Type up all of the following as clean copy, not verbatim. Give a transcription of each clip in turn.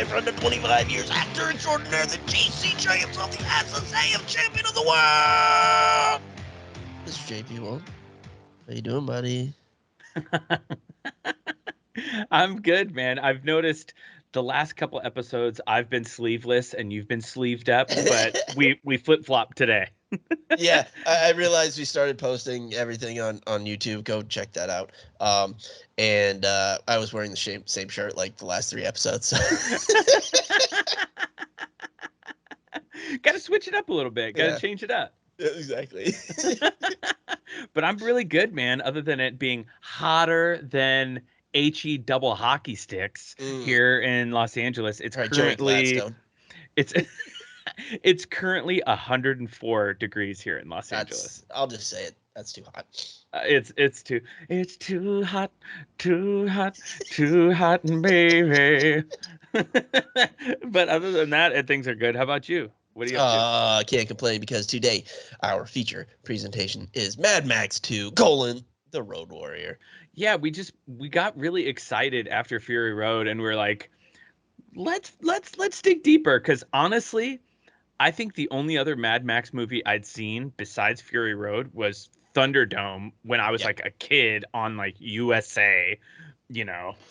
friend of 25 years, actor extraordinaire, the GCJ himself, the SSAF champion of the world, Mr. JP Wall. How you doing, buddy? I'm good, man. I've noticed the last couple episodes I've been sleeveless and you've been sleeved up, but we flip-flop today. Yeah, I realized we started posting everything on YouTube. Go check that out. And I was wearing the same shirt like the last 3 episodes. Got to switch it up a little bit. Got to Yeah. change it up. Yeah, exactly. But I'm really good, man, other than it being hotter than HE double hockey sticks here in Los Angeles. It's right, currently it's currently 104 degrees here in Los Angeles. I'll just say it. That's too hot. It's too hot, baby. But other than that, things are good. How about you? What are you up to? I can't complain because today our feature presentation is Mad Max 2: The Road Warrior. Yeah, we got really excited after Fury Road, and we're like, let's dig deeper. Because honestly, I think the only other Mad Max movie I'd seen besides Fury Road was Thunderdome when I was like a kid on like USA,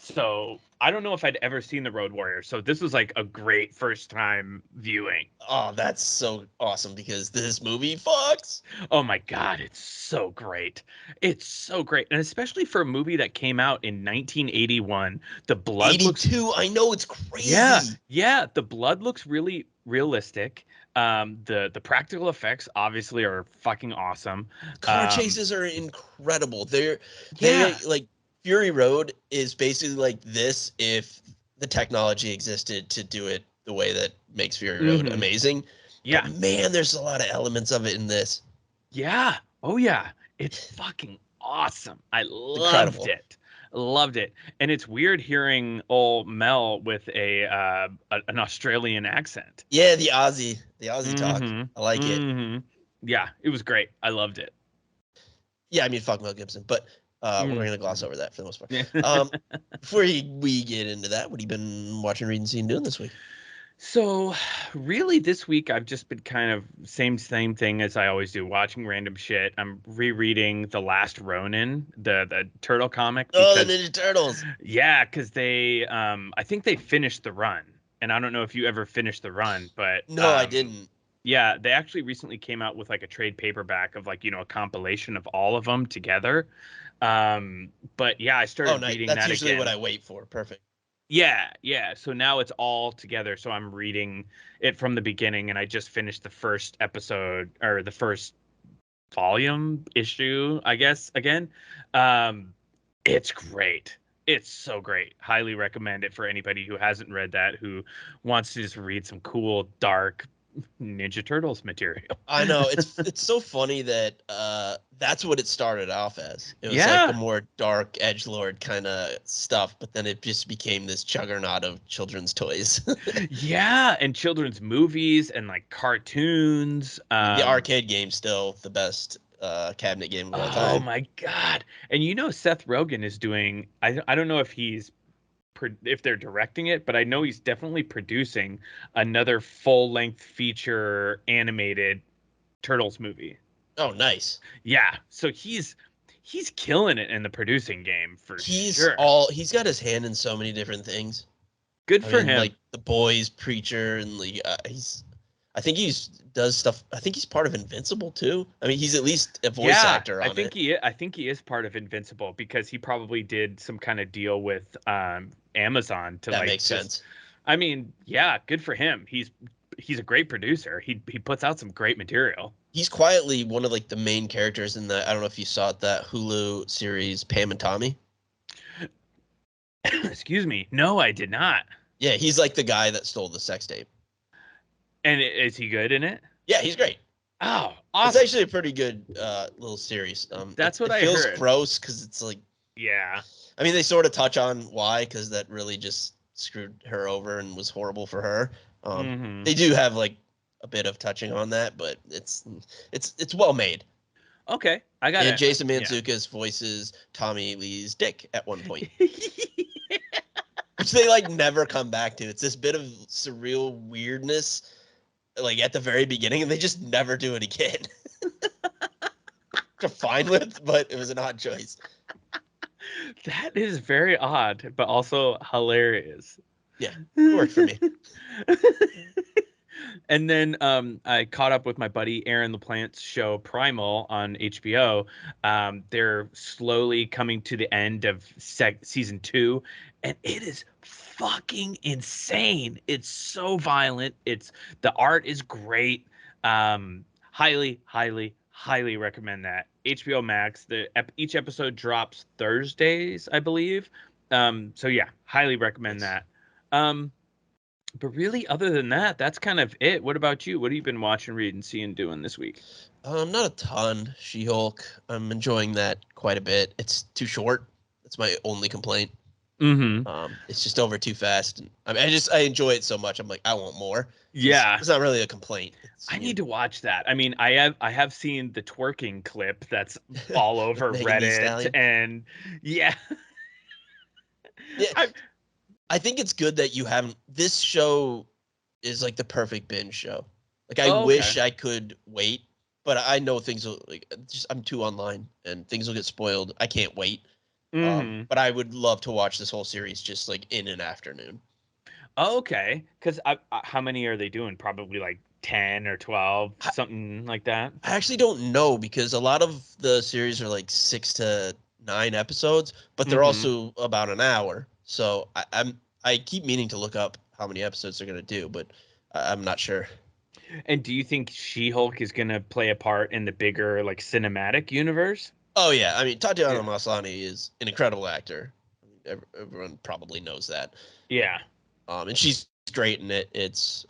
So I don't know if I'd ever seen The Road Warrior. So this was like a great first time viewing. Oh, that's so awesome because this movie fucks. Oh my God, it's so great. It's so great. And especially for a movie that came out in 1981, the blood 82, I know, it's crazy. Yeah, the blood looks really realistic. The practical effects obviously are fucking awesome. Car chases are incredible. They like Fury Road is basically like this if the technology existed to do it the way that makes Fury Road amazing. Yeah. But man, there's a lot of elements of it in this. Yeah. Oh yeah. It's fucking awesome. I loved it. Loved it. And it's weird hearing old Mel with an Australian accent. Yeah, the Aussie talk. I like it. Yeah, it was great. I loved it. Yeah, I mean, fuck Mel Gibson, but we're going to gloss over that for the most part. Before we get into that, what have you been watching, reading, seeing, doing this week? So really this week I've just been kind of same thing as I always do, watching random shit. I'm rereading The Last Ronin, the turtle comic. The Ninja Turtles. Yeah, because they I think they finished the run. And I don't know if you ever finished the run, but no, I didn't. Yeah, they actually recently came out with like a trade paperback of like, a compilation of all of them together. But yeah, I started reading that again. That's usually what I wait for. Perfect. Yeah. So now it's all together. So I'm reading it from the beginning, and I just finished the first episode or the first volume issue, I guess, again. It's great. It's so great. Highly recommend it for anybody who hasn't read that, who wants to just read some cool, dark Ninja Turtles material. I know. It's so funny that that's what it started off as. It was like a more dark edgelord kind of stuff, but then it just became this juggernaut of children's toys. Yeah, and children's movies and like cartoons. The arcade game's still the best cabinet game of all time. Oh my God. And Seth Rogen is doing, I don't know if they're directing it, but I know he's definitely producing another full-length feature animated Turtles movie. Oh, nice. Yeah, so he's killing it in the producing game for sure. He's got his hand in so many different things. Good for him. Like The Boys, Preacher, and like I think does stuff. I think he's part of Invincible too. I mean, he's at least a voice actor on it. I think he is part of Invincible because he probably did some kind of deal with Amazon to that makes sense. I mean, yeah, good for him. He's a great producer. He puts out some great material. He's quietly one of like the main characters in I don't know if you saw it, that Hulu series Pam and Tommy. Excuse me. No, I did not. Yeah, he's like the guy that stole the sex tape. And is he good in it? Yeah, he's great. Oh, awesome. It's actually a pretty good little series. That's what I heard. It feels heard. gross because it's like... Yeah. I mean, they sort of touch on why, because that really just screwed her over and was horrible for her. They do have like a bit of touching on that, but it's well made. Okay, I got it. And Jason Mantzoukas voices Tommy Lee's dick at one point. Which which they like never come back to. It's this bit of surreal weirdness, like at the very beginning, and they just never do it again. I'm fine with, but it was an odd choice. That is very odd, but also hilarious. Yeah, it worked for me. And then I caught up with my buddy Aaron LaPlante's show Primal on HBO. They're slowly coming to the end of season 2, and it is fucking insane. It's so violent. The art is great. Highly, highly, highly recommend that. HBO Max. Each episode drops Thursdays, I believe. So yeah, highly recommend that. But really, other than that, that's kind of it. What about you? What have you been watching, reading, seeing, doing this week? Not a ton. She-Hulk. I'm enjoying that quite a bit. It's too short. That's my only complaint. It's just over too fast. I mean, I enjoy it so much. I'm like, I want more. Yeah, it's not really a complaint. I need to watch that. I mean, I have seen the twerking clip that's all over Reddit, and yeah. I think it's good that you haven't. This show is like the perfect binge show. Like I wish I could wait, but I know things will I'm too online and things will get spoiled. I can't wait. But I would love to watch this whole series just like in an afternoon. Okay, because how many are they doing? Probably like 10 or 12, something like that. I actually don't know because a lot of the series are like 6 to 9 episodes, but they're also about an hour. So I keep meaning to look up how many episodes they're gonna do, but I'm not sure. And do you think She-Hulk is gonna play a part in the bigger like cinematic universe? Oh yeah, I mean Tatiana Maslany is an incredible actor. Everyone probably knows that. Yeah. And she's great in it. It's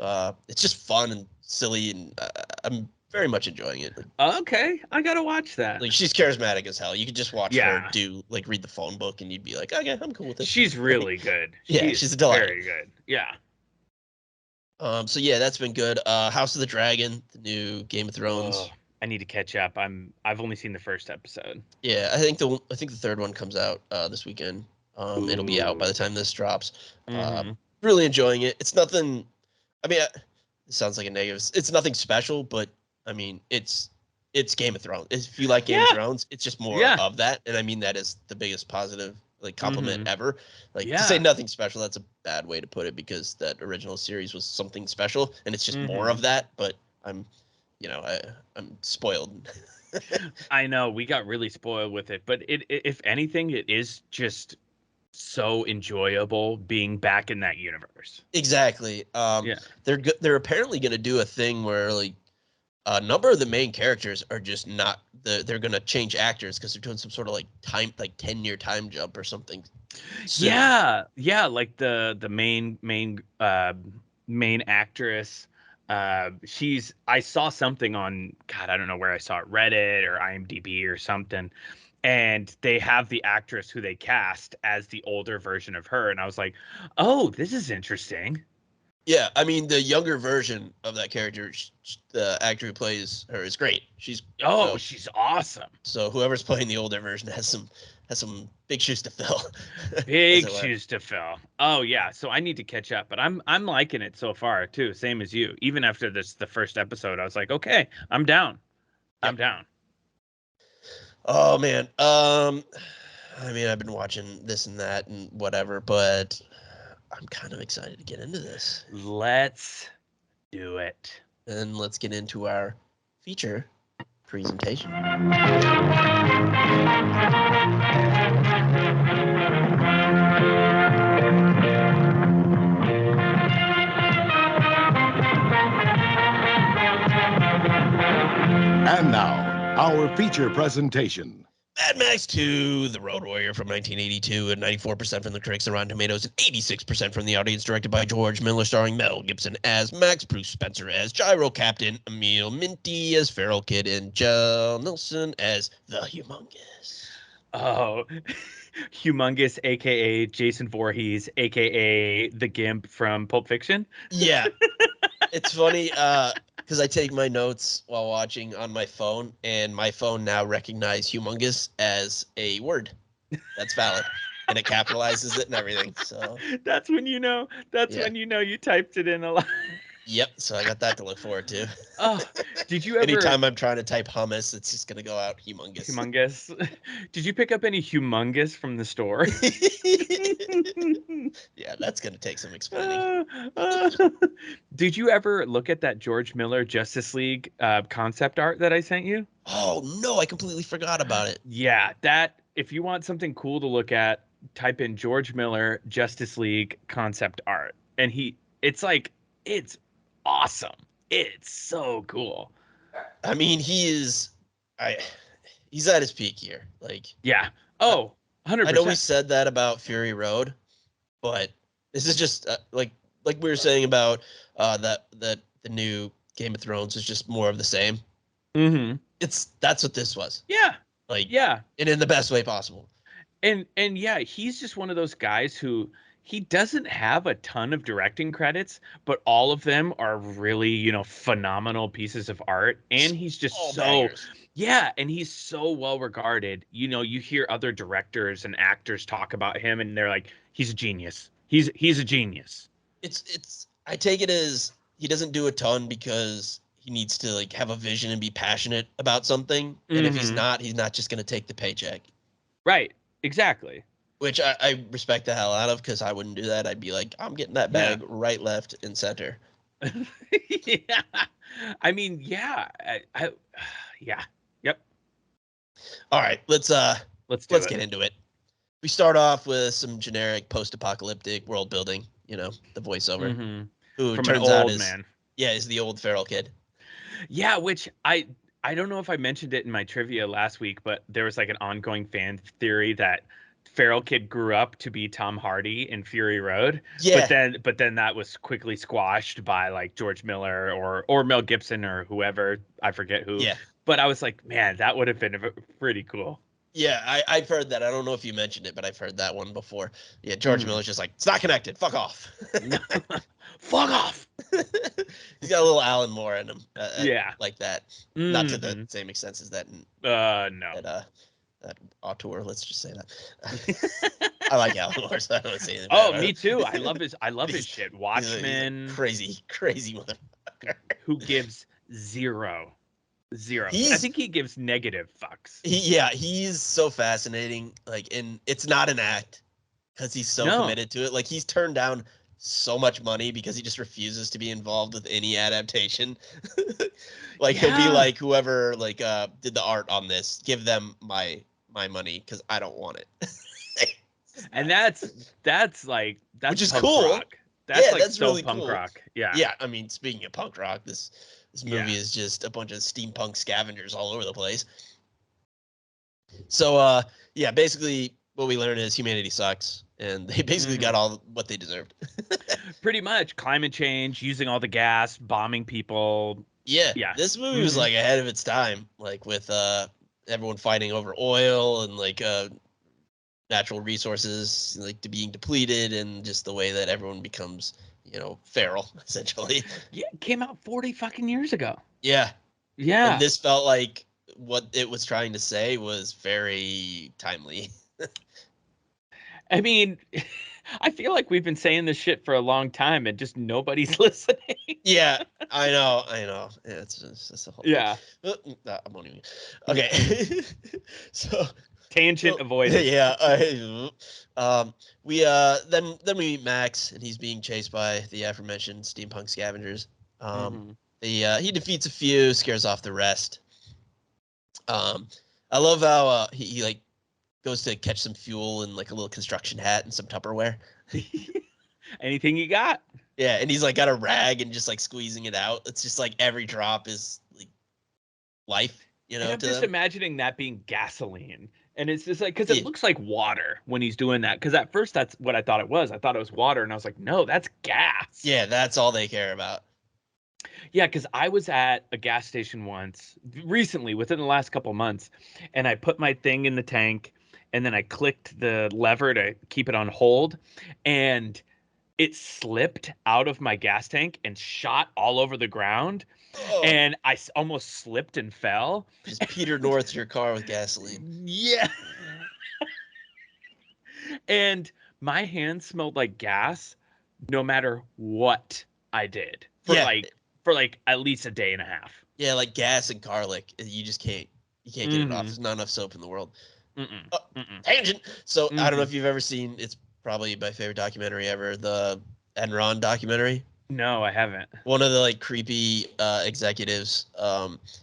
just fun and silly, and I'm very much enjoying it. Okay, I gotta watch that. Like she's charismatic as hell. You could just watch her read the phone book, and you'd be like, okay, I'm cool with it. She's really good. She's a delight. Very good. Yeah. So yeah, that's been good. House of the Dragon, the new Game of Thrones. Oh, I need to catch up. I've only seen the first episode. Yeah, I think the third one comes out this weekend. It'll be out by the time this drops. Really enjoying it. It's nothing. I mean, it sounds like a negative. It's nothing special, but I mean, it's Game of Thrones. If you like Game of Thrones, it's just more of that, and I mean that is the biggest positive compliment ever. To say nothing special, that's a bad way to put it because that original series was something special, and it's just more of that. But I'm spoiled. I know we got really spoiled with it, but if anything, it is just so enjoyable being back in that universe. Exactly. They're apparently going to do a thing where like a number of the main characters are just not they're going to change actors because they're doing some sort of 10-year time jump or something soon. Yeah, like the main actress, I saw something on, God, I don't know where I saw it, Reddit or IMDb or something, and they have the actress who they cast as the older version of her, and I was like, oh, this is interesting. Yeah, I mean the younger version of that character, the actor who plays her is great. She's awesome. So whoever's playing the older version has some big shoes to fill. Big shoes to fill. Oh yeah, so I need to catch up, but I'm liking it so far too. Same as you. Even after the first episode, I was like, okay, I'm down. Yep. I'm down. Oh man. I mean, I've been watching this and that and whatever, but I'm kind of excited to get into this. Let's do it. And let's get into our feature presentation. And now, our feature presentation. Mad Max 2, The Road Warrior from 1982, and 94% from the critics and Rotten Tomatoes, and 86% from the audience, directed by George Miller, starring Mel Gibson as Max, Bruce Spencer as Gyro Captain, Emil Minty as Feral Kid, and Jell Nelson as the Humongous. Oh, Humongous, a.k.a. Jason Voorhees, a.k.a. the Gimp from Pulp Fiction? Yeah. It's funny, because I take my notes while watching on my phone, and my phone now recognizes humongous as a word. That's valid. and it capitalizes it and everything. So that's when you know. That's when you know you typed it in a lot. Yep. So I got that to look forward to. Oh, did you ever? Anytime I'm trying to type hummus, it's just gonna go out humongous. Humongous. Did you pick up any humongous from the store? Yeah, that's gonna take some explaining. Did you ever look at that George Miller Justice League concept art that I sent you? Oh no, I completely forgot about it. Yeah, that if you want something cool to look at, type in George Miller Justice League concept art. And it's awesome. It's so cool. I mean, he's at his peak here. Like, yeah. Oh, 100%. I know we said that about Fury Road, but this is just like we were saying about that the new Game of Thrones is just more of the same. Mm-hmm. That's what this was. Yeah. Like, yeah. And in the best way possible. And yeah, he's just one of those guys who he doesn't have a ton of directing credits, but all of them are really, phenomenal pieces of art. And he's just and he's so well regarded. You hear other directors and actors talk about him and they're like, he's a genius. He's a genius. I take it as he doesn't do a ton because he needs to like have a vision and be passionate about something. And if he's not just going to take the paycheck. Right. Exactly. Which I respect the hell out of because I wouldn't do that. I'd be like, I'm getting that bag right, left, and center. Yeah. I mean, yeah. Yeah. Yep. All right, let's get into it. We start off with some generic post-apocalyptic world building. The voiceover, who from turns an old out is the old feral kid. Yeah, which I don't know if I mentioned it in my trivia last week, but there was like an ongoing fan theory that feral kid grew up to be Tom Hardy in Fury Road. Yeah. But then that was quickly squashed by like George Miller or Mel Gibson or whoever, I forget who. Yeah. But I was like, man, that would have been pretty cool. Yeah, I've heard that. I don't know if you mentioned it, but I've heard that one before. Yeah, George Miller's just like, it's not connected. Fuck off. Fuck off. He's got a little Alan Moore in him. Like that. Not to the same extent as that. No. That auteur, let's just say that. I like Alan Moore, so I don't want to say anything. Oh, me too. I love his shit. Watchmen. He's a crazy motherfucker. Who gives zero. I think he gives negative fucks. He's so fascinating. Like, and it's not an act because he's so committed to it. Like, he's turned down so much money because he just refuses to be involved with any adaptation. Like, he'll be like, whoever did the art on this, give them my money because I don't want it. And that's which is punk cool. Rock. That's so really punk cool. rock. Yeah. Yeah, I mean, speaking of punk rock, this movie is just a bunch of steampunk scavengers all over the place. So, basically what we learned is humanity sucks, and they basically got all what they deserved. Pretty much. Climate change, using all the gas, bombing people. Yeah. This movie was like ahead of its time, like with everyone fighting over oil and like natural resources like being depleted, and just the way that everyone becomes feral, essentially. Yeah, it came out 40 fucking years ago. Yeah. And this felt like what it was trying to say was very timely. I mean, I feel like we've been saying this shit for a long time and just nobody's listening. Yeah, I know. Yeah, it's a whole thing. I won't even. Okay. So tangent avoided. Yeah. We then we meet Max, and he's being chased by the aforementioned steampunk scavengers. He defeats a few, scares off the rest. I love how he like goes to catch some fuel in like a little construction hat and some Tupperware. Anything you got? Yeah, and he's like got a rag and just like squeezing it out. It's just like every drop is like life, And I'm just imagining that being gasoline. And it's just like, because it looks like water when he's doing that. Because at first that's what I thought it was. I thought it was water, and I was like, no, that's gas. Yeah, that's all they care about. Yeah, because I was at a gas station once recently, within the last couple months, and I put my thing in the tank, and then I clicked the lever to keep it on hold, and it slipped out of my gas tank and shot all over the ground. Oh. And I almost slipped and fell. Just Peter North your car with gasoline. Yeah. And my hands smelled like gas no matter what I did for like at least a day and a half. Yeah, like gas and garlic. You just can't get it off. There's not enough soap in the world. Tangent. So I don't know if you've ever seen, it's probably my favorite documentary ever, the Enron documentary. No, I haven't. One of the like creepy executives,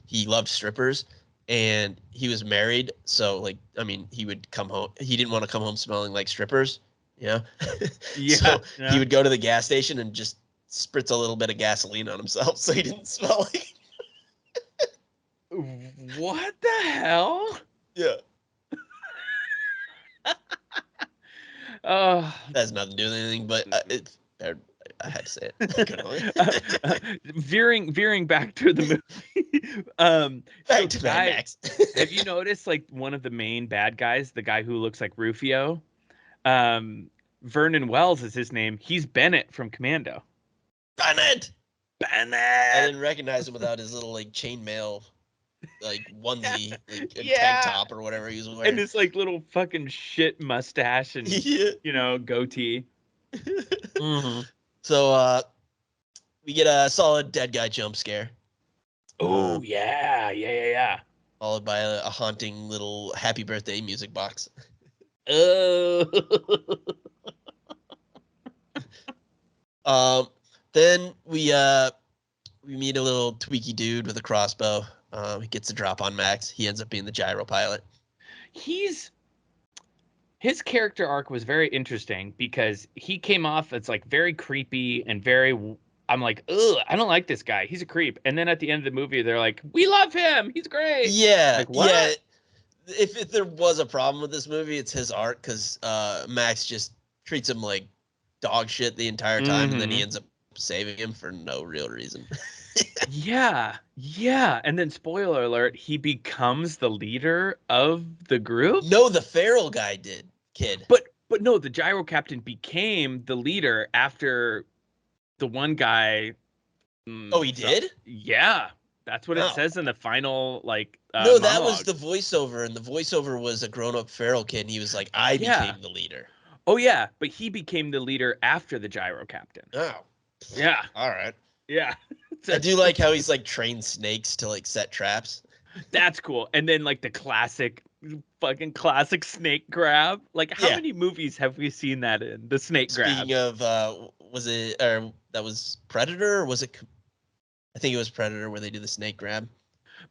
he loved strippers and he was married. So like, I mean, he would come home. He didn't want to come home smelling like strippers, you know? So he would go to the gas station and just spritz a little bit of gasoline on himself so he didn't smell like. What the hell? Yeah. That has nothing to do with anything, but I had to say it. Veering back to the movie. Back to Mad Max. Have you noticed like one of the main bad guys, the guy who looks like Rufio? Vernon Wells is his name. He's Bennett from Commando. Bennett. I didn't recognize him without his little like chainmail like onesie, like tank top or whatever he was wearing, and his like little fucking shit mustache and you know, goatee. So we get a solid dead guy jump scare. Oh yeah. Followed by a haunting little happy birthday music box. Then we meet a little tweaky dude with a crossbow. He gets a drop on Max. He ends up being the gyro pilot. His character arc was very interesting because he came off as like very creepy and very. I'm like, ugh, I don't like this guy. He's a creep. And then at the end of the movie, they're like, we love him. He's great. Yeah, like, what? Yeah. If there was a problem with this movie, it's his arc because Max just treats him like dog shit the entire time, and then he ends up saving him for no real reason. Yeah. And then spoiler alert, he becomes the leader of the group. No, the feral guy did, kid. But no, the gyro captain became the leader after the one guy. Oh, he did? Yeah. That's what it says in the final, like, no, that monologue. was the voiceover, and the voiceover was a grown-up feral kid, and he was like, I became the leader. Oh, yeah, but he became the leader after the gyro captain. Oh. Yeah. All right. Yeah. I do like how he's, like, trained snakes to, like, set traps. That's cool. And then, like, the fucking classic snake grab. Like, how many movies have we seen that in? The snake grab. Speaking of, was it, or that was Predator, or was it... I think it was Predator where they do the snake grab.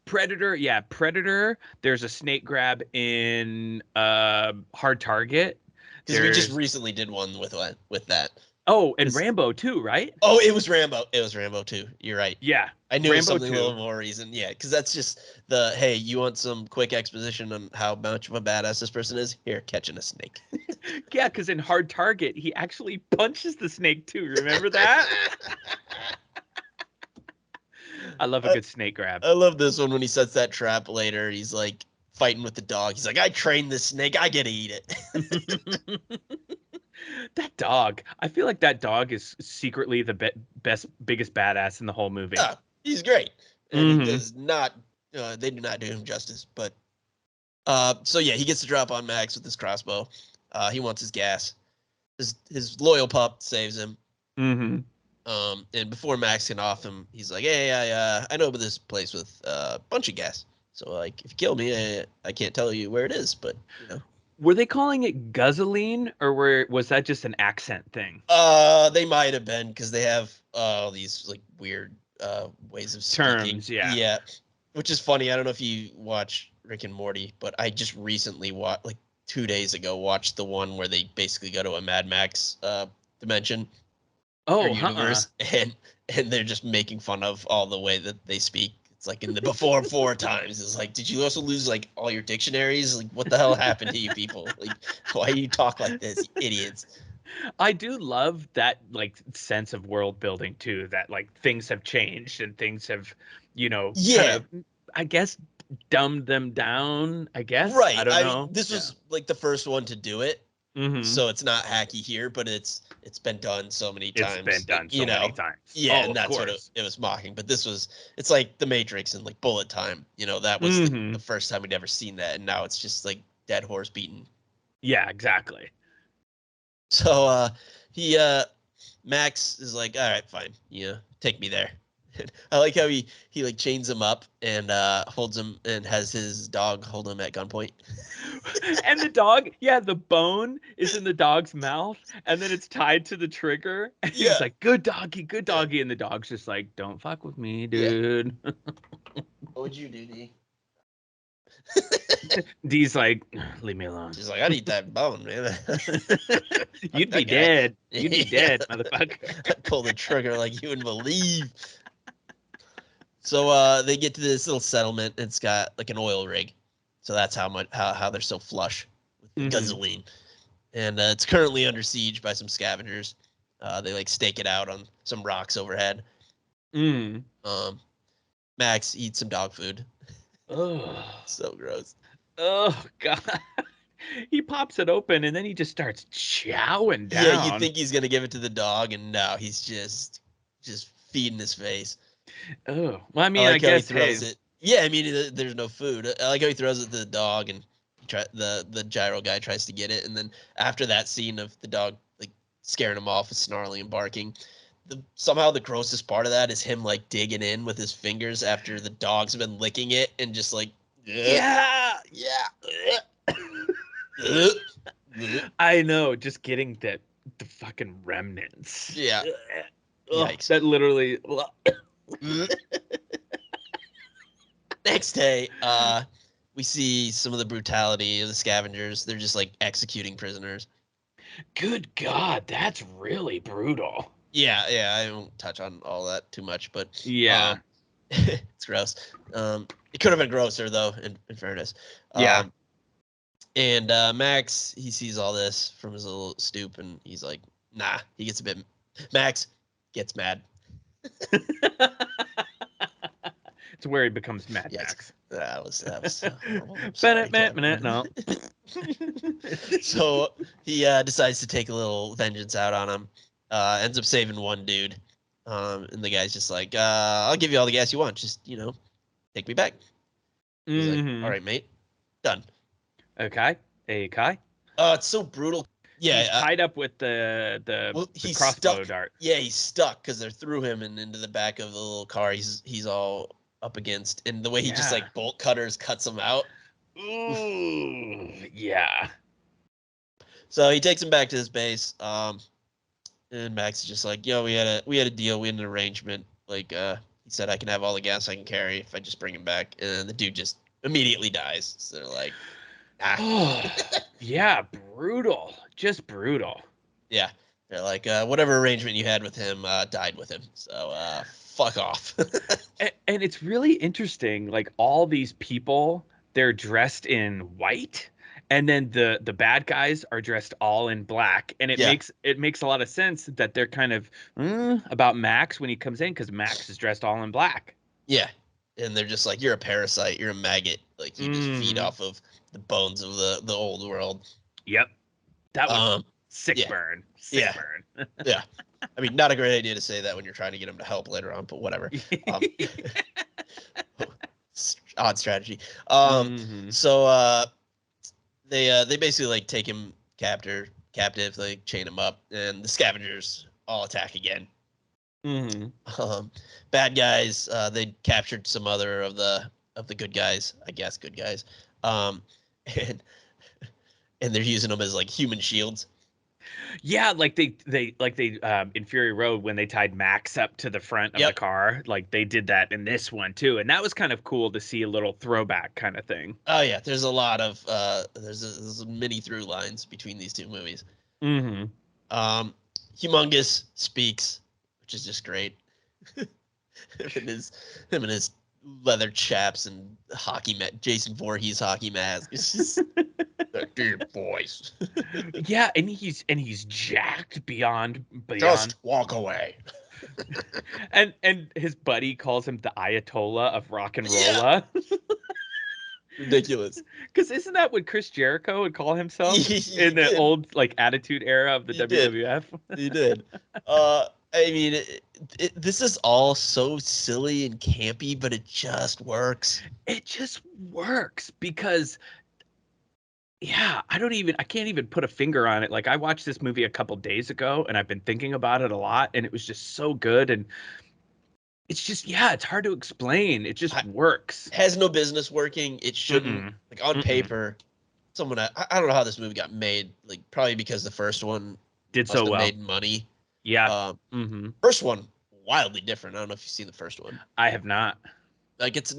Predator. There's a snake grab in Hard Target. Because we just recently did one with that. Oh, and Rambo too, right? Oh, it was Rambo. It was Rambo too. You're right. Yeah. I knew it was something a little more reason. Yeah, because that's just hey, you want some quick exposition on how much of a badass this person is? Here, catching a snake. Yeah, because in Hard Target, he actually punches the snake too. Remember that? I love a good snake grab. I love this one when he sets that trap later. He's like fighting with the dog. He's like, I trained this snake. I get to eat it. That dog. I feel like that dog is secretly the biggest badass in the whole movie. Yeah, he's great. And he does not, they do not do him justice. But, so yeah, he gets the drop on Max with his crossbow. He wants his gas. His loyal pup saves him. And before Max can off him, he's like, hey, I know about this place with a bunch of gas. So, like, if you kill me, I can't tell you where it is, but, you know. Were they calling it guzzling, or was that just an accent thing? They might have been, because they have these, like, weird ways of speaking. Terms, yeah. Yeah, which is funny. I don't know if you watch Rick and Morty, but I just recently watched, like, 2 days ago, watched the one where they basically go to a Mad Max dimension. Universe, and they're just making fun of all the way that they speak. It's like in the before 4 times. It's like, did you also lose like all your dictionaries? Like, what the hell happened to you people? Like, why do you talk like this, you idiots? I do love that like sense of world building too. That like things have changed and things have, kind of, I guess, dumbed them down. I guess. Right. I don't know. Mean, this was like the first one to do it. So it's not hacky here, but it's been done so many times. It's been done so many times. Yeah, and that's what it was mocking. But it's like The Matrix and like Bullet Time. That was the first time we'd ever seen that, and now it's just like dead horse beaten. Yeah, exactly. So he Max is like, all right, fine, take me there. I like how he like chains him up and holds him and has his dog hold him at gunpoint. And the dog, yeah, the bone is in the dog's mouth, and then it's tied to the trigger. And he's like, good doggy. And the dog's just like, don't fuck with me, dude. Yeah. What would you do, D? D's like, leave me alone. She's like, I'd eat that bone, man. You'd be dead. You'd be dead, motherfucker. I'd pull the trigger like you wouldn't believe. So they get to this little settlement, and it's got like an oil rig. So that's how they're so flush with gasoline. And it's currently under siege by some scavengers. They like stake it out on some rocks overhead. Max eats some dog food. Oh, so gross. Oh god. He pops it open and then he just starts chowing down. Yeah, you think he's gonna give it to the dog, and no, he's just feeding his face. Oh, well, I mean, I guess he throws it. Yeah, I mean, there's no food. I like how he throws it to the dog, and the gyro guy tries to get it, and then after that scene of the dog like scaring him off with snarling and barking, somehow the grossest part of that is him like digging in with his fingers after the dog's been licking it and just like yeah. I know, just getting the fucking remnants. Yeah. Yikes. That literally. Next day, we see some of the brutality of the scavengers. They're just like executing prisoners. Good God, that's really brutal. Yeah, I won't touch on all that too much, but yeah, it's gross. It could have been grosser though, in fairness. Yeah. And Max, he sees all this from his little stoop, and he's like, nah. He gets a bit. Max gets mad. It's where he becomes Mad Max. That was horrible. No. So he decides to take a little vengeance out on him. Ends up saving one dude. And the guy's just like, I'll give you all the gas you want. Just, take me back. He's like, all right, mate. Done. Okay. It's so brutal. Yeah, he's tied up with the crossbow dart. Yeah, he's stuck because they're through him and into the back of the little car. He's all up against, and the way he just like bolt cutters cuts him out. Ooh, yeah. So he takes him back to his base. And Max is just like, yo, we had a deal, we had an arrangement. Like, he said I can have all the gas I can carry if I just bring him back, and the dude just immediately dies. So they're like, yeah, brutal, just brutal. Yeah, they're like, whatever arrangement you had with him died with him. So fuck off. And it's really interesting. Like all these people, they're dressed in white, and then the bad guys are dressed all in black. And it makes a lot of sense that they're kind of about Max when he comes in, because Max is dressed all in black. Yeah, and they're just like, you're a parasite, you're a maggot. Like you just feed off of the bones of the old world. Yep, that was sick burn. Sick burn. Yeah. I mean, not a great idea to say that when you're trying to get him to help later on, but whatever. Odd strategy. So they basically like take him captive, they chain him up, and the scavengers all attack again. Bad guys, they captured some other of the good guys, I guess good guys. And they're using them as like human shields. Yeah, like they in Fury Road, when they tied Max up to the front of the car, like they did that in this one too, and that was kind of cool to see, a little throwback kind of thing. Oh yeah, there's a lot of there's many through lines between these two movies. Humongous speaks, which is just great. him and his leather chaps and Jason Voorhees hockey mask. It's just the deep voice. Yeah, and he's jacked beyond. Just walk away. and his buddy calls him the Ayatollah of rock and rolla. Ridiculous. Because isn't that what Chris Jericho would call himself in the old like Attitude Era of the WWF? He did. I mean, this is all so silly and campy, but it just works. It just works because Yeah, I can't even put a finger on it. Like, I watched this movie a couple days ago, and I've been thinking about it a lot, and it was just so good. And it's just, yeah, it's hard to explain. It just works. Has no business working. It shouldn't. Mm-mm. Like on Mm-mm. paper, someone I don't know how this movie got made. Like probably because the first one Did must so have well. made money. Yeah. Mm-hmm. First one wildly different. I don't know if you've seen the first one. I have not. Like it's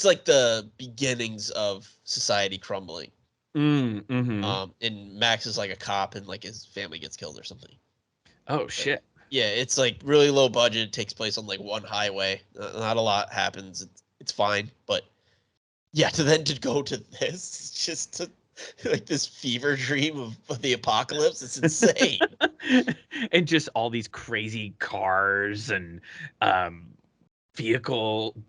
like the beginnings of society crumbling. Mm-hmm. And Max is like a cop, and like his family gets killed or something. Oh, But, shit. yeah, it's like really low budget. It takes place on like one highway. Not a lot happens. It's fine, but yeah, to go to this, just to like this fever dream of the apocalypse, it's insane. And just all these crazy cars and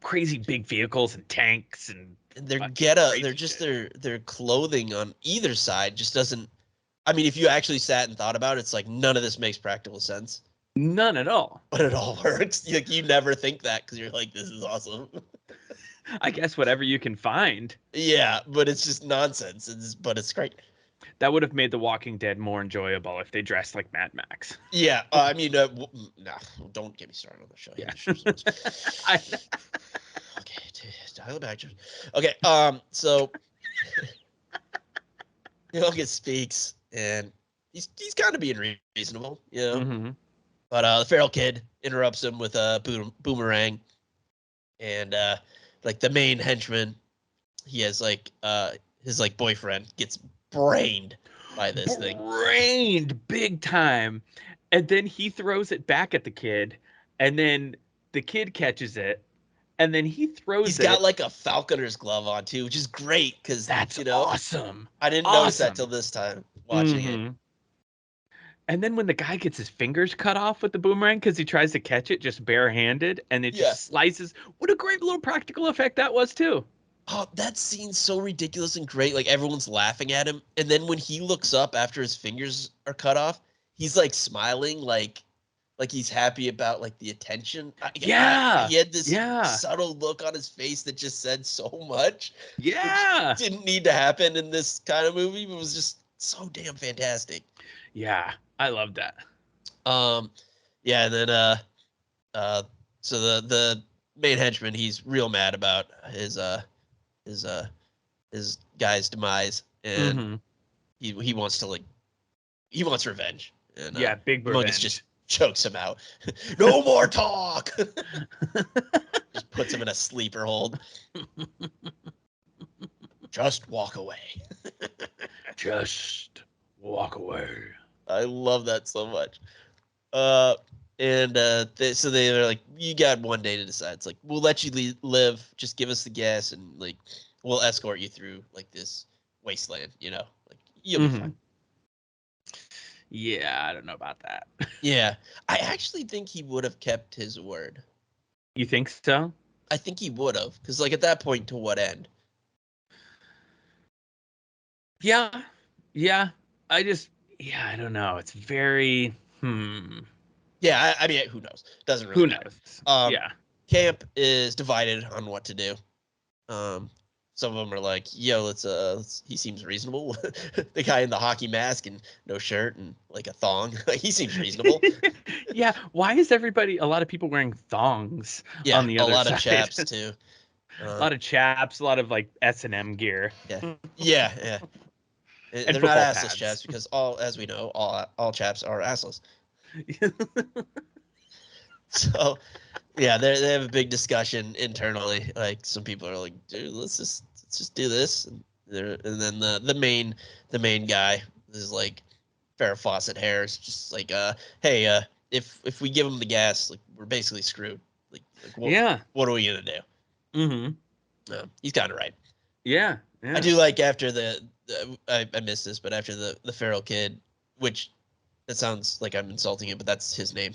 crazy big vehicles and tanks and Their fucking they're crazy just shit. their clothing on either side just doesn't. I mean, if you actually sat and thought about it, it's like none of this makes practical sense, None at all. but it all works. Like you never think that because you're like, this is awesome. I guess whatever you can find. Yeah, but it's just nonsense. But it's great. That would have made The Walking Dead more enjoyable if they dressed like Mad Max. Yeah, I mean, nah, don't get me started on the show. Yeah. I, okay, dial it back. Okay, so Logan speaks, and he's kind of being reasonable, you know. Mm-hmm. But the feral kid interrupts him with a boomerang, and like the main henchman, he has like his like boyfriend gets brained by this thing. Brained big time. And then he throws it back at the kid, and then the kid catches it, and then he throws He's it. got like a falconer's glove on too, which is great because That's awesome. I didn't notice that till this time watching it. And then when the guy gets his fingers cut off with the boomerang because he tries to catch it just barehanded and it just slices. What a great little practical effect that was too. Oh, that scene's so ridiculous and great. Like everyone's laughing at him, and then when he looks up after his fingers are cut off, he's like smiling, like he's happy about like the attention. He had this subtle look on his face that just said so much. Yeah, which didn't need to happen in this kind of movie, but was just so damn fantastic. Yeah, I love that. Yeah, and then so the main henchman, he's real mad about his guy's demise, and he wants to he wants revenge. And big revenge. Just chokes him out. No more talk. Just puts him in a sleeper hold. Just walk away. Just walk away. I love that so much. And so they're like, you got one day to decide. It's like, we'll let you live. Just give us the gas, and like, we'll escort you through like this wasteland. You know, like you'll be fine. Yeah, I don't know about that. Yeah, I actually think he would have kept his word. You think so? I think he would have, because like at that point, to what end? Yeah. I don't know. It's very Yeah, I mean, who knows? Doesn't really matter. Yeah. Camp is divided on what to do. Some of them are like, yo, let's he seems reasonable. The guy in the hockey mask and no shirt and like a thong, he seems reasonable. Yeah, why is a lot of people wearing thongs on the other side? A lot of chaps too. A lot of chaps, a lot of like S&M gear. Yeah. And they're not assless chaps because as we know, all chaps are assless. So, yeah, they have a big discussion internally. Like some people are like, dude, let's just do this, and then the main guy is like Farrah Fawcett hair is just like, hey, if we give him the gas, like we're basically screwed. Like what are we gonna do? He's kind of right. Yeah. I do like after I missed this, but after the feral kid, which that sounds like I'm insulting him, but that's his name.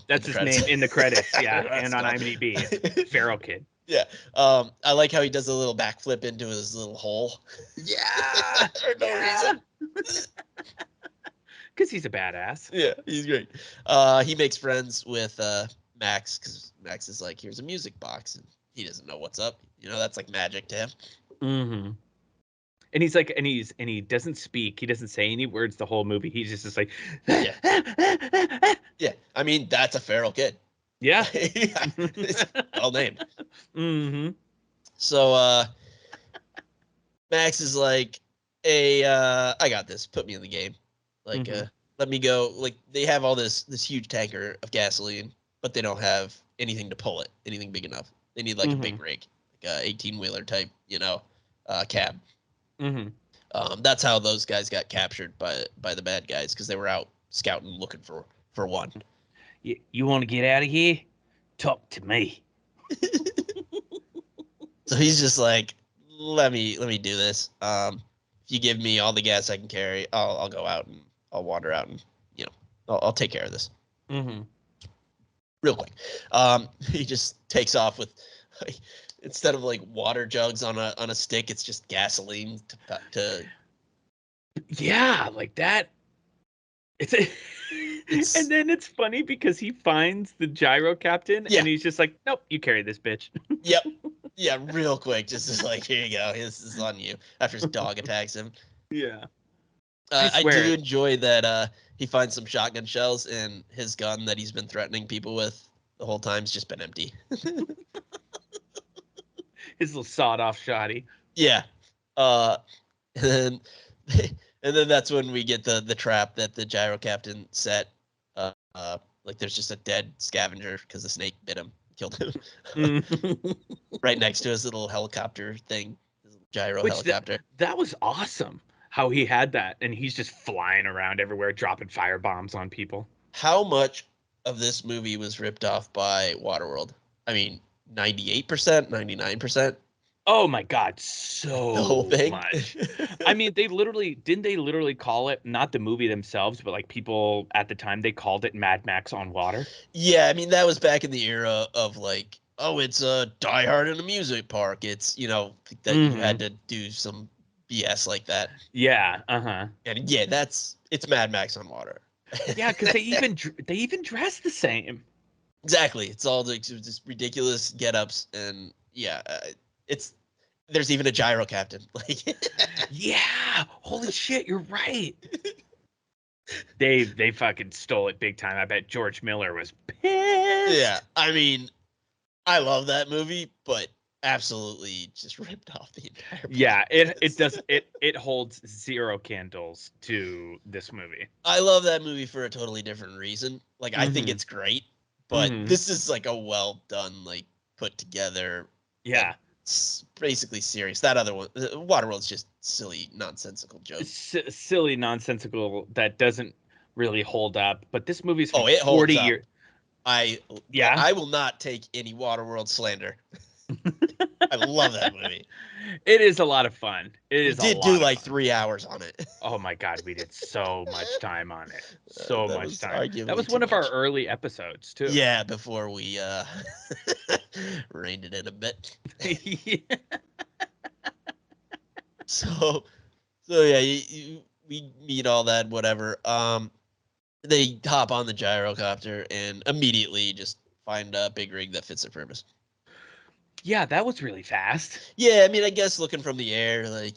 That's his name in the credits, yeah, and on IMDb, feral kid. Yeah. I like how he does a little backflip into his little hole. Yeah. For no reason. Because he's a badass. Yeah, he's great. He makes friends with Max, because Max is like, here's a music box, and he doesn't know what's up. You know, that's like magic to him. And he's like, and he doesn't speak. He doesn't say any words the whole movie. He's just like, Yeah. Yeah. I mean, that's a feral kid. Yeah. It's well named. Mm-hmm. So Max is like, hey, I got this. Put me in the game. Like, let me go. Like, they have all this huge tanker of gasoline, but they don't have anything to pull it, anything big enough. They need like a big rig, like a 18-wheeler type, cab. That's how those guys got captured by the bad guys, because they were out scouting, looking for one. You want to get out of here? Talk to me. So he's just like, let me do this. If you give me all the gas I can carry, I'll go out and I'll wander out and I'll take care of this. Real quick. He just takes off with, like, instead of like water jugs on a stick, it's just gasoline to Yeah, like that. And then it's funny because he finds the gyro captain and he's just like, nope, you carry this bitch. Yep. Yeah, real quick. Just like, here you go. This is on you. After his dog attacks him. Yeah. I do enjoy that he finds some shotgun shells, and his gun that he's been threatening people with the whole time's just been empty. His little sawed-off shotty. Yeah. And then that's when we get the trap that the gyro captain set. Like, there's just a dead scavenger because the snake bit him, killed him. Right next to his little helicopter thing, his gyro helicopter. That was awesome. How he had that, and he's just flying around everywhere, dropping fire bombs on people. How much of this movie was ripped off by Waterworld? I mean, 98%, 99%. Oh my God, so the whole thing. much. I mean, they literally call it, not the movie themselves, but like people at the time, they called it Mad Max on water. Yeah, I mean, that was back in the era of like, oh, it's a Die Hard in a music park. It's, that you had to do some BS like that. Yeah, And yeah, it's Mad Max on water. Yeah, because they even dress the same. Exactly. It's all just ridiculous get-ups, and yeah, there's even a gyro captain. Like, yeah, holy shit, you're right. They fucking stole it big time. I bet George Miller was pissed. Yeah, I mean, I love that movie, but absolutely just ripped off the entire plot. Yeah, it holds zero candles to this movie. I love that movie for a totally different reason. Like, I think it's great, but this is like a well done, like, put together. Yeah. It's basically serious. That other one, Waterworld's just silly, nonsensical jokes. Silly, nonsensical that doesn't really hold up. But this movie's from it 40 years. I will not take any Waterworld slander. I love that movie. It is a lot of fun. We did do like 3 hours on it. Oh my God, we did so much time on it. So much time. That was one one of our early episodes too. Yeah, before we reined it in a bit. Yeah. So yeah, we meet all that, whatever. They hop on the gyrocopter and immediately just find a big rig that fits their purpose. Yeah, that was really fast. Yeah, I mean, I guess looking from the air, like,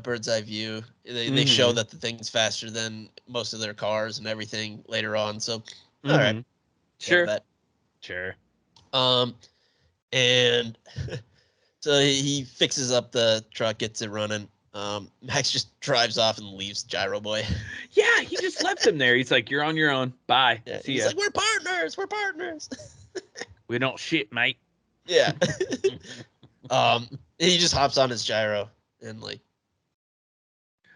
bird's eye view, they show that the thing's faster than most of their cars and everything later on. So, all right. Sure. Sure. And so he fixes up the truck, gets it running. Max just drives off and leaves Gyro Boy. Yeah, he just left him there. He's like, "You're on your own. Bye." Yeah, he's like, "We're partners. We're partners." We don't shit, mate. Yeah. He just hops on his gyro and like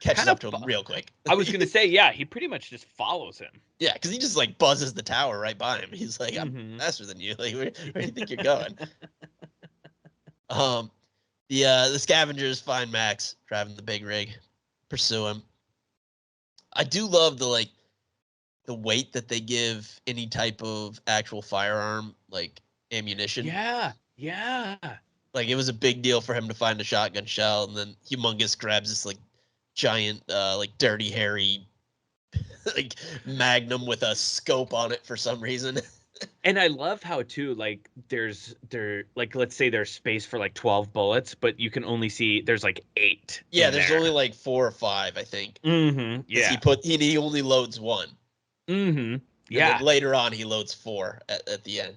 catches up to him real quick. I was gonna say, yeah, he pretty much just follows him. Yeah, because he just like buzzes the tower right by him. He's like, "I'm faster than you. Like, where do you think you're going?" The scavengers find Max driving the big rig, pursue him. I do love the weight that they give any type of actual firearm, like ammunition. Yeah. Like, it was a big deal for him to find a shotgun shell, and then Humongous grabs this like giant, like dirty, hairy, like magnum with a scope on it for some reason. And I love how too, like like, let's say there's space for like 12 bullets, but you can only see there's like 8 Yeah, in there's there. only like 4 or 5, I think. Because Yeah. he only loads 1. And then Yeah. later on he loads 4 at the end.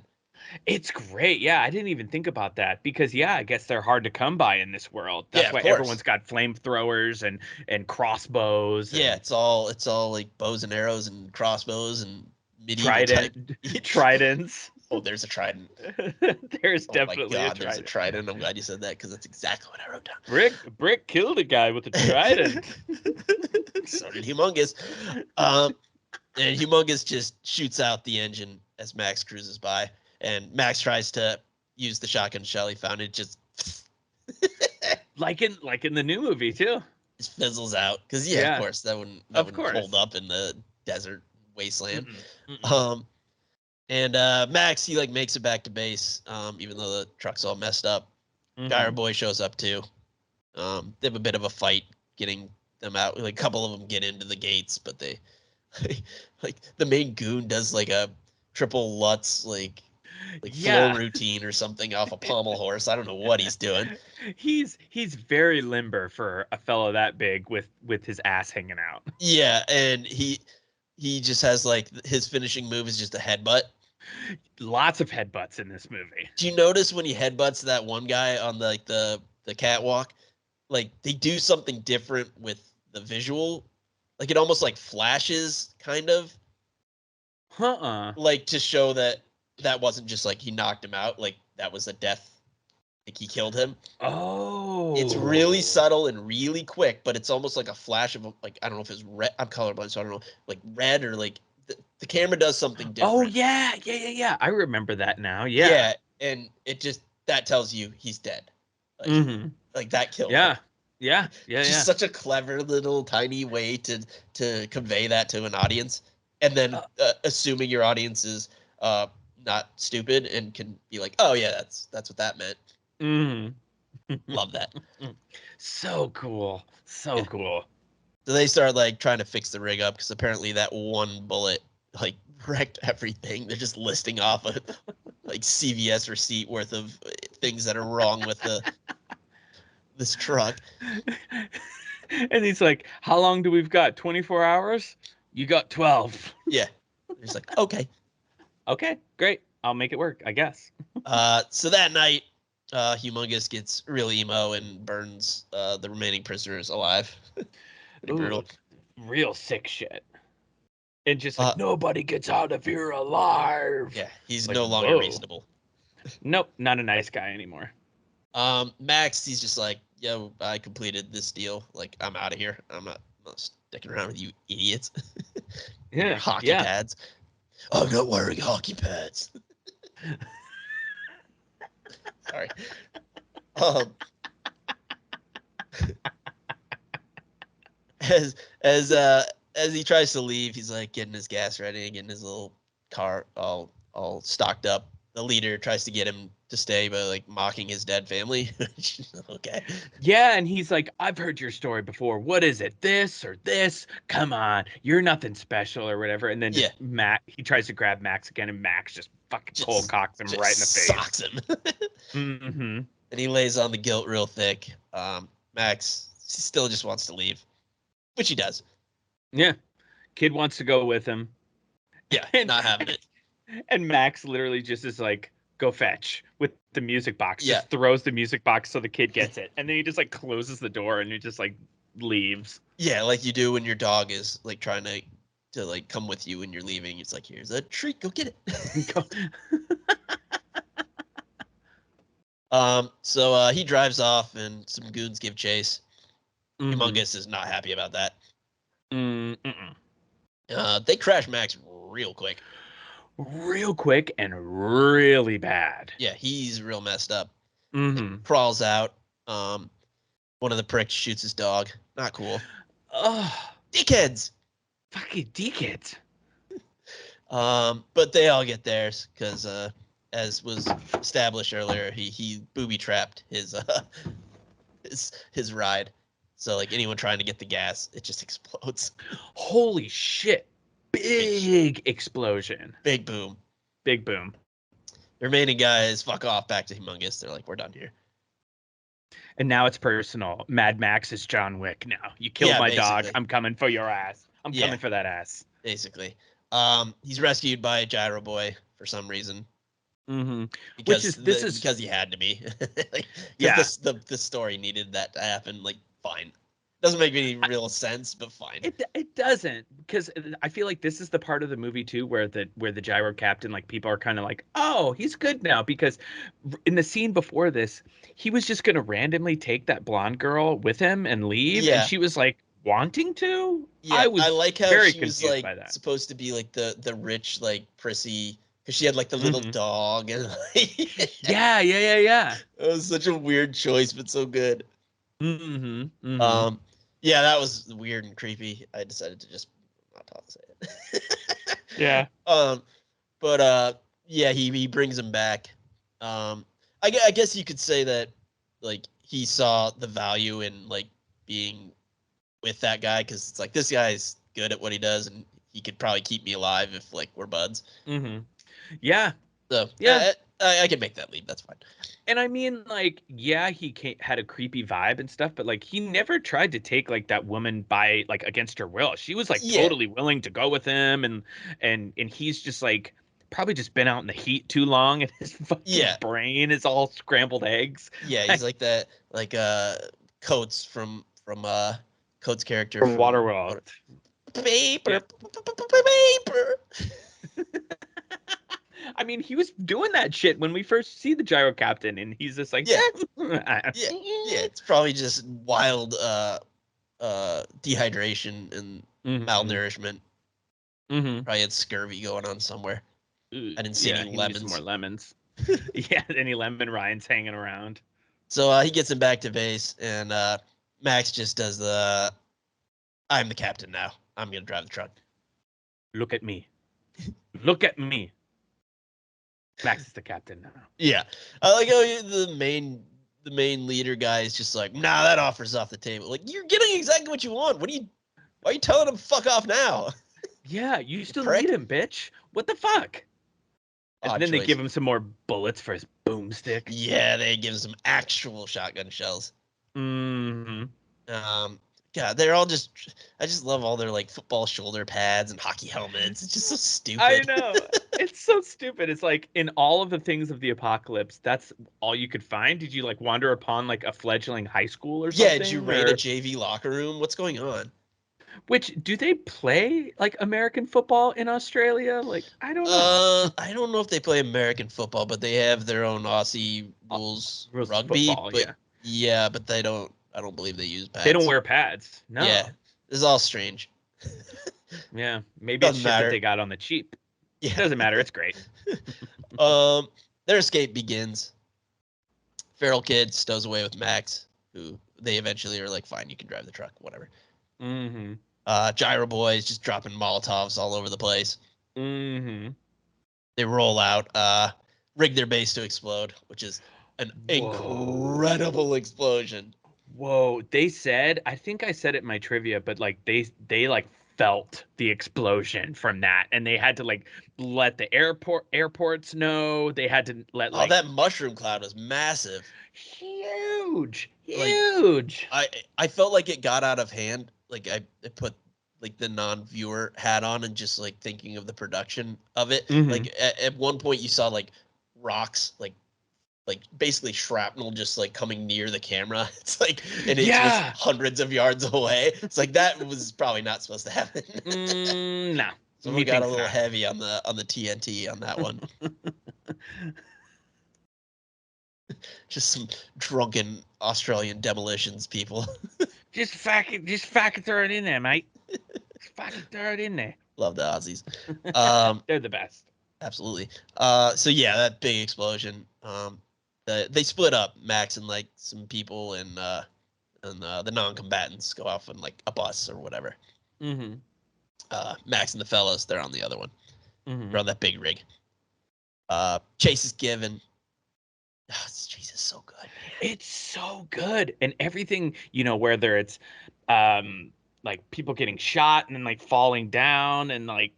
It's great. Yeah, I didn't even think about that because yeah, I guess they're hard to come by in this world. Yeah, That's of why course. everyone's got flamethrowers and crossbows. Yeah, and it's all like bows and arrows and crossbows and medieval tridents. Oh, there's a trident. There's Oh my definitely God, a there's a trident. trident. I'm glad you said that because that's exactly what I wrote down. Brick killed a guy with a trident. So did Humongous. And Humongous just shoots out the engine as Max cruises by, and Max tries to use the shotgun shell he found. It just like in the new movie too. just fizzles out because of Yeah. course that wouldn't Of course. hold up in the desert wasteland. Mm-mm. And Max, he like makes it back to base, even though the truck's all messed up. Gyro Boy shows up too. They have a bit of a fight getting them out. Like a couple of them get into the gates, but they like the main goon does like a triple Lutz like flow routine or something off a pommel horse. I don't know what he's doing. He's very limber for a fellow that big with his ass hanging out. Yeah, and he just has like his finishing move is just a headbutt. Lots of headbutts in this movie. Do you notice when he headbutts that one guy on the catwalk, like they do something different with the visual, like it almost like flashes kind of, like to show that wasn't just like he knocked him out, like that was a death, like he killed him. Oh, it's really subtle and really quick, but it's almost like a flash of like I don't know if it's red. I'm colorblind, so I don't know, like red or like the camera does something different. Oh yeah. I remember that now. Yeah, and it just that tells you he's dead. Like, like that killed him. Yeah. Just such a clever little tiny way to convey that to an audience, and then assuming your audience is not stupid and can be like, oh yeah, that's what that meant. Love that. So cool. So cool. So they start like trying to fix the rig up because apparently that one bullet like wrecked everything. They're just listing off a like CVS receipt worth of things that are wrong with this truck. And he's like, how long do we've got? 24 hours? You got 12. Yeah. He's like, okay. Okay, great. I'll make it work, I guess. So that night, Humongous gets real emo and burns the remaining prisoners alive. Ooh, real sick shit. And just like, nobody gets out of here alive. Yeah, he's like, no longer reasonable. Nope, not a nice guy anymore. Max, he's just like, yo, I completed this deal. Like, I'm out of here. I'm not sticking around with you idiots. Yeah, your hockey pads. I'm not wearing hockey pads. Sorry. As he tries to leave, he's like getting his gas ready, getting his little car all stocked up. The leader tries to get him to stay by like mocking his dead family. Okay. Yeah, and he's like, I've heard your story before. What is it? This or this? Come on, you're nothing special or whatever. And then he tries to grab Max again, and Max just fucking cold cocks him right in the face. Socks him. And he lays on the guilt real thick. Max still just wants to leave, which he does. Yeah. Kid wants to go with him. Yeah, not having it. And Max literally just is like, go fetch with the music box. Just throws the music box so the kid gets it. And then he just like closes the door and he just like leaves. Yeah, like you do when your dog is like trying to like come with you when you're leaving. It's like, here's a treat, go get it. So he drives off and some goons give chase. Humongous is not happy about that. They crash Max real quick. Real quick and really bad. Yeah, he's real messed up. Crawls out. One of the pricks shoots his dog. Not cool. Dickheads. Fucking dickheads. But they all get theirs because as was established earlier, he booby trapped his ride. So like anyone trying to get the gas, it just explodes. Holy shit. Big explosion. Big boom. Big boom. The remaining guys fuck off back to Humongous. They're like, we're done here. And now it's personal. Mad Max is John Wick now. You killed my dog. I'm coming for your ass. I'm coming for that ass. Basically. He's rescued by Gyro Boy for some reason. Mm-hmm. Because he had to be. The story needed that to happen. Like, fine. Doesn't make any real sense, but fine. It doesn't, because I feel like this is the part of the movie too where the gyro captain, like, people are kind of like, oh, he's good now, because in the scene before this, he was just gonna randomly take that blonde girl with him and leave, and she was like wanting to. Yeah, I like how very she was confused like by that. supposed to be like the rich, like, prissy, because she had like the little dog and like yeah. It was such a weird choice, but so good. Yeah, that was weird and creepy. I decided to just not talk to say it. Yeah. But yeah, he brings him back. I guess you could say that, like, he saw the value in, like, being with that guy, because it's like, this guy's good at what he does, and he could probably keep me alive if, like, we're buds. Yeah. So yeah, I can make that leap. That's fine. And I mean, like, yeah, he had a creepy vibe and stuff, but like, he never tried to take like that woman by like against her will. She was like totally willing to go with him, and he's just like probably just been out in the heat too long, and his fucking brain is all scrambled eggs. Yeah, he's like that, like Coates from Coates' character from Waterworld. Paper. I mean, he was doing that shit when we first see the gyro captain, and he's just like, it's probably just wild dehydration and malnourishment. Probably had scurvy going on somewhere. I didn't see any lemons. More lemons. Any lemon rinds hanging around. So he gets him back to base, and Max just does the, I'm the captain now. I'm gonna drive the truck. Look at me. Look at me. Max is the captain now. Yeah, I like how the main leader guy is just like, nah, that offer's off the table. Like, you're getting exactly what you want. Why are you telling him fuck off now? Yeah, you still need him, bitch. What the fuck? And then they give him some more bullets for his boomstick. Yeah, they give him some actual shotgun shells. God, they're all just, I just love all their, like, football shoulder pads and hockey helmets. It's just so stupid. I know. It's so stupid. It's like, in all of the things of the apocalypse, that's all you could find. Did you, like, wander upon, like, a fledgling high school or something? Yeah, did you raid a JV locker room? What's going on? Which, do they play, like, American football in Australia? Like, I don't know. I don't know if they play American football, but they have their own Aussie rules rugby. Football, but but they don't, I don't believe they use pads. They don't wear pads. No. Yeah, this is all strange. Yeah, maybe it's shit that they got on the cheap. Yeah. It doesn't matter. It's great. Their escape begins. Feral Kid stows away with Max, who they eventually are like, fine, you can drive the truck, whatever. Gyro Boy is just dropping Molotovs all over the place. They roll out, rig their base to explode, which is an incredible explosion. Whoa, they said, I think I said it in my trivia, but like they like felt the explosion from that, and they had to like let the airports know. They had to let that mushroom cloud was massive. Huge. I felt like it got out of hand. Like, I put like the non-viewer hat on and just like thinking of the production of it. Like at one point you saw like rocks, like basically shrapnel just like coming near the camera. It's like, and it was hundreds of yards away. It's like, that was probably not supposed to happen. No. So we got a little heavy on the TNT on that one. Just some drunken Australian demolitions people. just fucking throw it in there, mate. Just fucking throw it in there. Love the Aussies. They're the best. Absolutely. So yeah, that big explosion. They split up. Max and like some people and the non-combatants go off on like a bus or whatever. Max and the fellas, they're on the other one. They're on that big rig. Chase is given. Oh, this chase is so good. It's so good, and everything, whether it's like people getting shot and then like falling down and like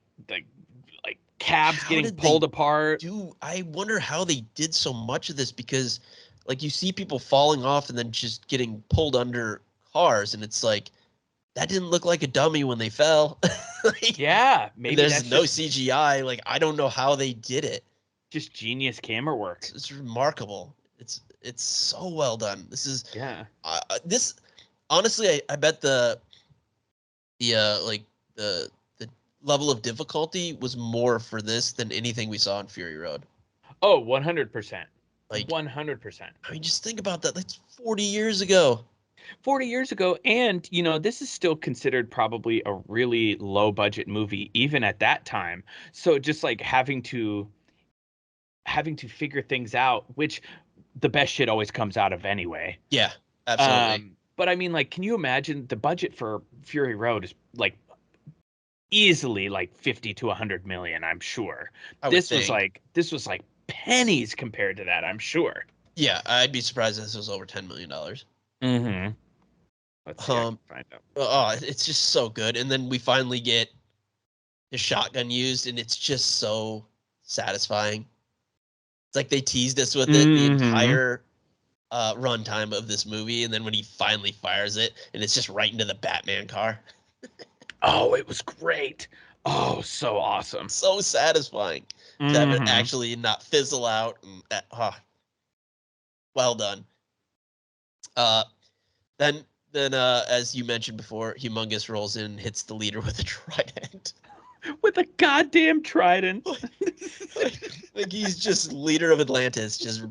cabs getting pulled apart. I wonder how they did so much of this, because like you see people falling off and then just getting pulled under cars, and it's like that didn't look like a dummy when they fell. Like, yeah, maybe there's that's no just CGI. Like, I don't know how they did it. just genius camera work. It's remarkable. It's so well done. This is this honestly, I bet the like the level of difficulty was more for this than anything we saw in Fury Road. Oh, 100%. Like 100%. I mean, just think about that. That's 40 years ago. 40 years ago, and this is still considered probably a really low budget movie even at that time. So just like having to figure things out, which the best shit always comes out of anyway. Yeah, absolutely. But I mean, like, can you imagine the budget for Fury Road is like easily like 50 to 100 million, I'm sure. This was like pennies compared to that, I'm sure. Yeah, I'd be surprised if this was over $10 million. Mm-hmm. Let's see, I can find out. Oh, it's just so good. And then we finally get the shotgun used, and it's just so satisfying. It's like they teased us with it the entire runtime of this movie, and then when he finally fires it, and it's just right into the Batman car. Oh, it was great. Oh, so awesome. So satisfying to have it actually not fizzle out. And, well done. Then as you mentioned before, Humongous rolls in and hits the leader with a trident. With a goddamn trident. Like he's just leader of Atlantis, just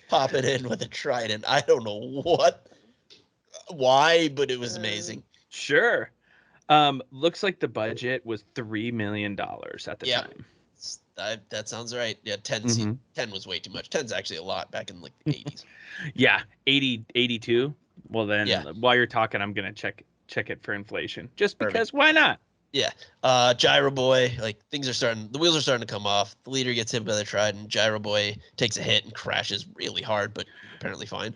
pop it in with a trident. I don't know why, but it was amazing. Sure. Looks like the budget was $3 million at the time. That sounds right. Yeah, 10 was way too much. 10's actually a lot back in like the 80s. Yeah, 80, 82. Well, then while you're talking, I'm gonna check it for inflation, just because. Why not? Yeah. Gyro Boy, like the wheels are starting to come off. The leader gets hit by the trident. Gyro Boy takes a hit and crashes really hard, but apparently fine.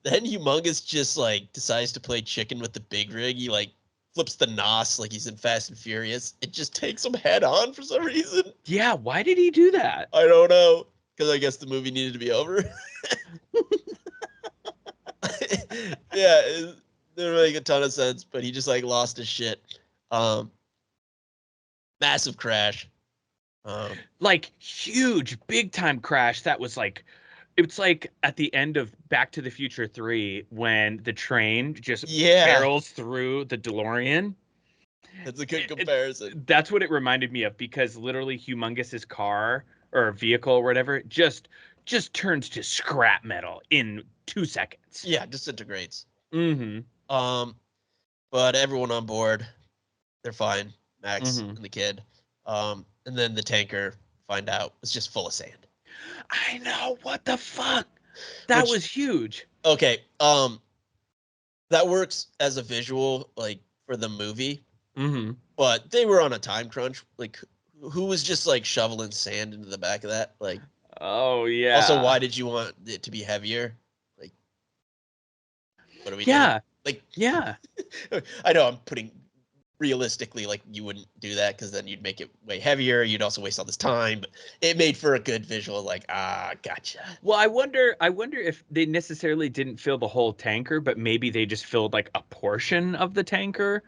Then Humongous just like decides to play chicken with the big rig. He like flips the NOS like he's in Fast and Furious. It just takes him head on for some reason. Yeah, why did he do that? I don't know. Because I guess the movie needed to be over. Yeah, it didn't make a ton of sense, but he just like lost his shit. Massive crash. Like huge, big time crash. That was like, it's like at the end of Back to the Future 3 when the train just barrels through the DeLorean. That's a good comparison. That's what it reminded me of, because literally Humongous's car or vehicle or whatever just turns to scrap metal in 2 seconds. Yeah, disintegrates. Mm-hmm. But everyone on board, they're fine. Max and the kid. And then the tanker, find out, it's just full of sand. I know, what the fuck? That was huge. Okay, that works as a visual, like, for the movie. Mm-hmm. But they were on a time crunch. Like, who was just, like, shoveling sand into the back of that? Like, oh, yeah. Also, why did you want it to be heavier? Like, what are we doing? Like, yeah. I know I'm putting realistically, like, you wouldn't do that because then you'd make it way heavier. You'd also waste all this time, but it made for a good visual. Like, gotcha. Well, I wonder if they necessarily didn't fill the whole tanker, but maybe they just filled like a portion of the tanker.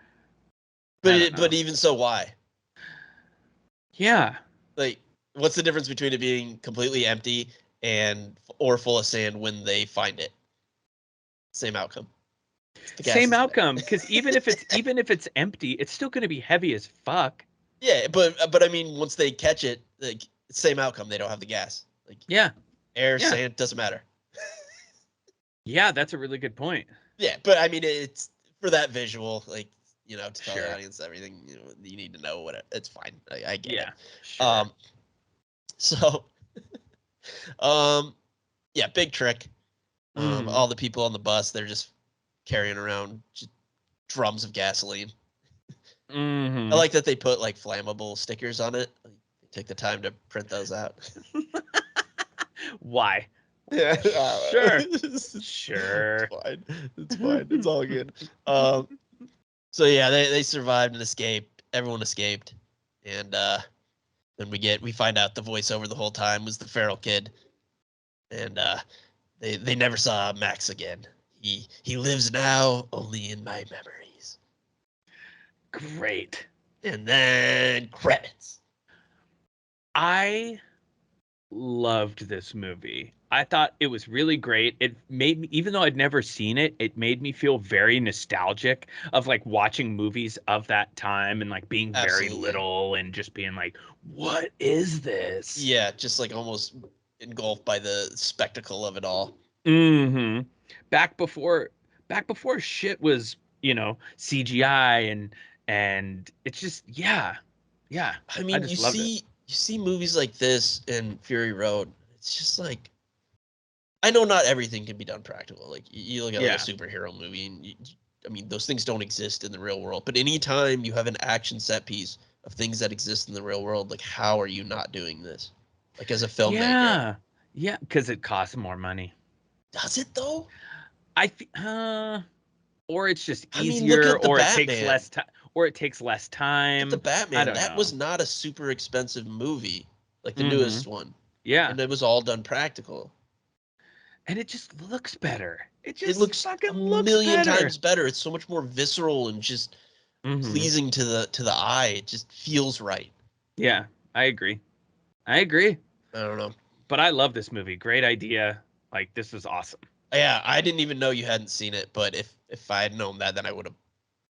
But even so, why? Yeah. Like, what's the difference between it being completely empty or full of sand when they find it? Same outcome. Same outcome, because even if it's empty, it's still going to be heavy as fuck. Yeah, but I mean, once they catch it, like, same outcome. They don't have the gas. Like, air, sand, doesn't matter. Yeah, that's a really good point. Yeah, but I mean, it's for that visual, like, to tell the audience everything you need to know. It's fine. I get it. Sure. So, yeah, big trick. All the people on the bus, they're just carrying around just drums of gasoline. I like that they put like flammable stickers on it. They take the time to print those out. Why? Yeah, sure. Sure. It's fine. It's all good. So yeah, they survived and escaped. Everyone escaped, and then we find out the voiceover the whole time was the feral kid, and they never saw Max again. He lives now only in my memories. Great. And then credits. I loved this movie. I thought it was really great. It made me, even though I'd never seen it, it made me feel very nostalgic of like watching movies of that time and like being very Absolutely. little and just being like, what is this? Yeah, just like almost engulfed by the spectacle of it all. Mm-hmm. Back before shit was, CGI and it's just yeah. I I mean, just loved it. you see movies like this in Fury Road. It's just like, I know not everything can be done practical. Like you look at like a Yeah. superhero movie, and I mean, those things don't exist in the real world. But anytime you have an action set piece of things that exist in the real world, like how are you not doing this? Like as a filmmaker, Yeah, because it costs more money. does it though? Or it's just I mean, look easier, at the or it takes Batman. less time, or it takes less Look at the time. I Batman. don't That know. was not a super expensive movie, like the Mm-hmm. newest one, Yeah, and it was all done practical. and it just looks better. It It just looks fucking a looks million better. times better. It's so much more visceral and just Mm-hmm. pleasing to the eye. It just feels right. Yeah, I agree. I agree. I don't know. But I love this movie. Great idea. Like this is awesome. Yeah, I didn't even know you hadn't seen it, but if I had known that, then I would have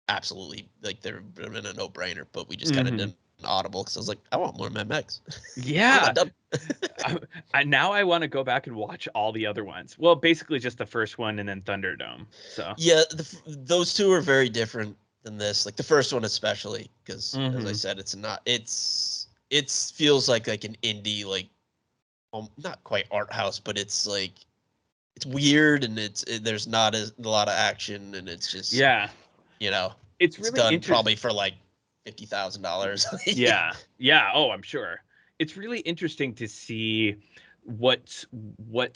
absolutely, like, there would have been a no brainer. But we just kind of Mm-hmm. did an audible because I was like, I want more Mad Max. I'm Yeah. not done. Now I want to go back and watch all the other ones. Well, basically just the first one and then Thunderdome. So. Yeah, those two are very different than this. Like the first one especially, because as I Mm-hmm. said, it feels like an indie, like, not quite art house, but it's like it's weird and there's not a lot of action, and it's just, Yeah. you know It's it's really done interesting. probably for like $50,000. Yeah. Yeah. Oh, I'm sure. It's really interesting to see what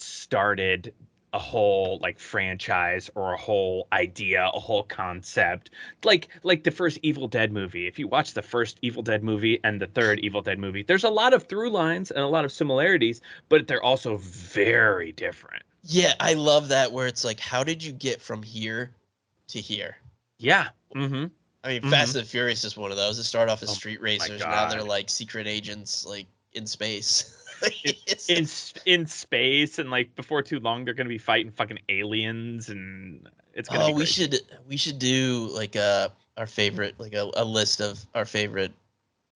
started a whole like franchise or a whole idea, a whole concept. Like the first Evil Dead movie. If you watch the first Evil Dead movie and the third Evil Dead movie, there's a lot of through lines and a lot of similarities, but they're also very different. Yeah, I love that, where it's like, how did you get from here to here? Yeah. Mm-hmm. I mean, Mm-hmm. Fast and Furious is one of those. It started off as Oh street my racers. Now they're God. like secret agents, like in space. in It's in in space, and like before too long they're gonna be fighting fucking aliens, and it's gonna Oh, be crazy. we should do like our favorite, like a list of our favorite,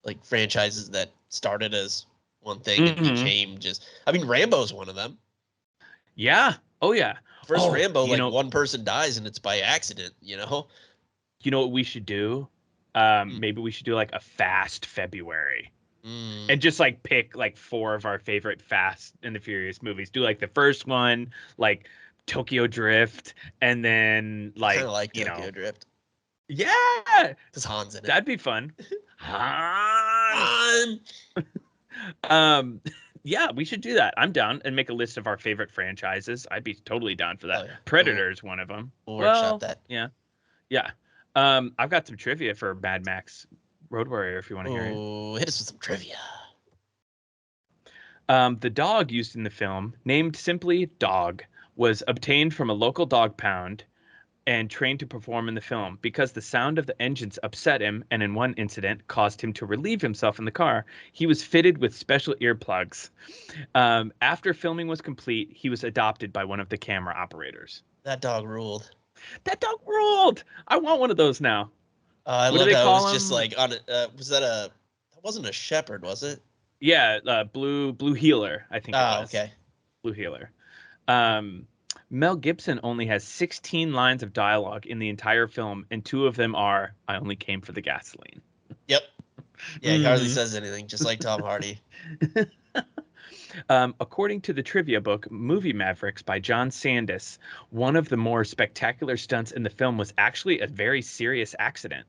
like, franchises that started as one thing and Hmm. became just, I mean, Rambo's one of them. Yeah. Oh yeah. First Oh, Rambo, like, one person dies and it's by accident, you know? you know what we should do? Mm. Maybe we should do like a Fast February Mm. and just like pick like four of our favorite Fast and the Furious movies. Do like the first one, like Tokyo Drift, and then I kind of like, like Tokyo Drift yeah, because Han's in it. that'd be fun. Han. Han! Um, yeah, we should do that. I'm down and make a list of our favorite franchises. I'd be totally down for Oh that. yeah, Predator is one of them. we'll workshop Well, that. yeah, yeah. I've got some trivia for Mad Max Road Warrior if you want to hear it. Oh, hit us with some trivia. The dog used in the film, named simply Dog, was obtained from a local dog pound and trained to perform in the film. Because the sound of the engines upset him and in one incident caused him to relieve himself in the car, he was fitted with special earplugs. After filming was complete, he was adopted by one of the camera operators. That dog ruled. That dog ruled. I want one of those now. I What do loved they how it was call just him? like on it. That wasn't a shepherd, was it? Yeah, blue healer, I think it Ah, was. okay. Blue healer. Um, Mel Gibson only has 16 lines of dialogue in the entire film, and two of them are "I only came for the gasoline." Yep. Yeah, he hardly Mhm. says anything, just like Tom Hardy. According to the trivia book Movie Mavericks by John Sandis, one of the more spectacular stunts in the film was actually a very serious accident.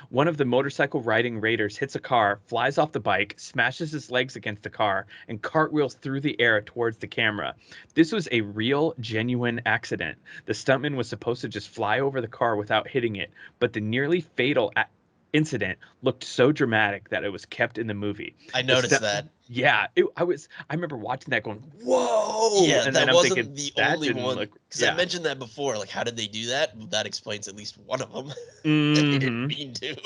One of the motorcycle riding raiders hits a car, flies off the bike, smashes his legs against the car, and cartwheels through the air towards the camera. This was a real, genuine accident. The stuntman was supposed to just fly over the car without hitting it, but the nearly fatal incident looked so dramatic that it was kept in the movie. I noticed that. Yeah, I remember watching that going, whoa. Yeah, And that then I'm wasn't thinking, the that only didn't one. look, Because I yeah. mentioned that before. Like, how did they do that? Well, that explains at least one of them. And they didn't mean to.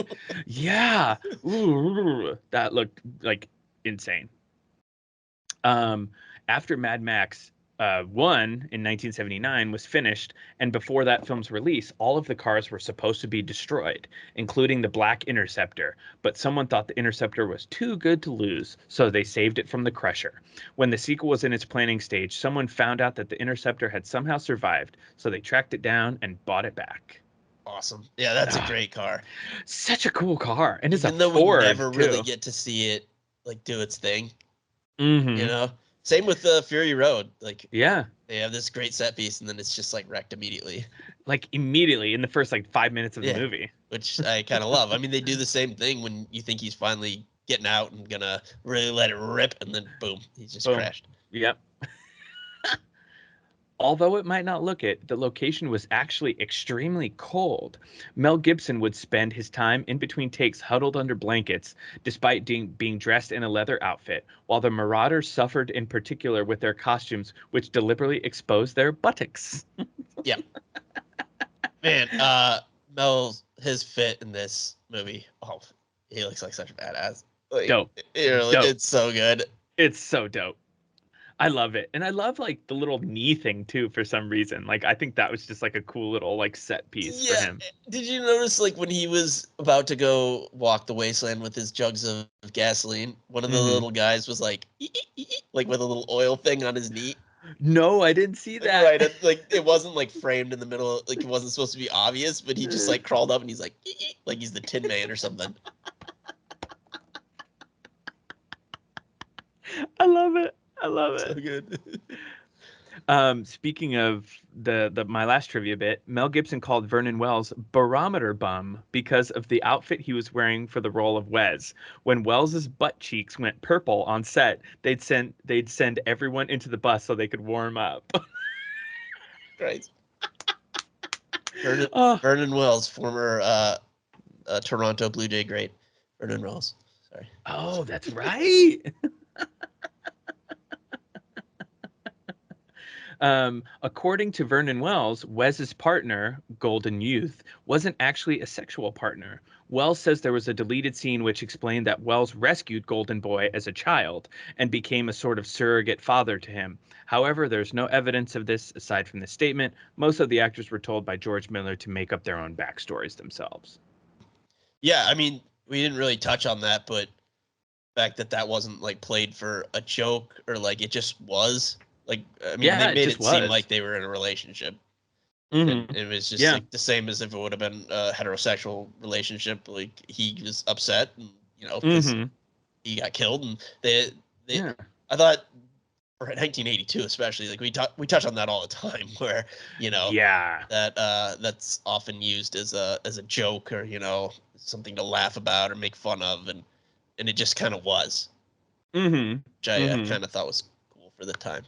Yeah. Ooh, that looked like insane. After Mad Max 1 in 1979 was finished, and before that film's release, all of the cars were supposed to be destroyed, including the Black Interceptor. But someone thought the Interceptor was too good to lose, so they saved it from the Crusher. When the sequel was in its planning stage, someone found out that the Interceptor had somehow survived, so they tracked it down and bought it back. Awesome. Yeah, that's a great car. Such a cool car. And Even it's though a Ford, we never really too. get to see it like do its thing. Mm-hmm. You know? Same with Fury Road. Like, yeah, they have this great set piece and then it's just like wrecked immediately. like immediately in the first like 5 minutes of the movie. Which I kind of love. I mean, they do the same thing when you think he's finally getting out and gonna really let it rip, and then boom, he just crashed. Yep. Although it might not look it, the location was actually extremely cold. Mel Gibson would spend his time in between takes huddled under blankets, despite being dressed in a leather outfit, while the Marauders suffered in particular with their costumes, which deliberately exposed their buttocks. Yeah. Man, his fit in this movie, oh, he looks like such a badass. Like, dope. Dope. It's so good. It's so dope. I love it. And I love like the little knee thing too for some reason. Like I think that was just like a cool little like set piece for him. Did you notice like when he was about to go walk the wasteland with his jugs of gasoline, one of the little guys was like like with a little oil thing on his knee? No, I didn't see that. Right, like it wasn't like framed in the middle, like it wasn't supposed to be obvious, but he just like crawled up and he's like he's the Tin Man or something. I love it. I love it. So good. Speaking of the my last trivia bit, Mel Gibson called Vernon Wells barometer bum because of the outfit he was wearing for the role of Wes. When Wells's butt cheeks went purple on set, they'd send everyone into the bus so they could warm up. Right. Vernon Wells, former Toronto Blue Jay great. Vernon Wells. Sorry. Oh, that's right. According to Vernon Wells, Wes's partner, Golden Youth, wasn't actually a sexual partner. Wells says there was a deleted scene which explained that Wells rescued Golden Boy as a child and became a sort of surrogate father to him. However, there's no evidence of this aside from this statement. Most of the actors were told by George Miller to make up their own backstories themselves. Yeah, I mean, we didn't really touch on that, but the fact that wasn't like played for a joke or like it just was. Like, I mean, they made it seem like they were in a relationship. And it was just like the same as if it would have been a heterosexual relationship. Like he was upset, and because he got killed, and they I thought for 1982 especially, like we touch on that all the time, where that's often used as a joke or something to laugh about or make fun of, and it just kind of was, which I kind of thought was cool for the time.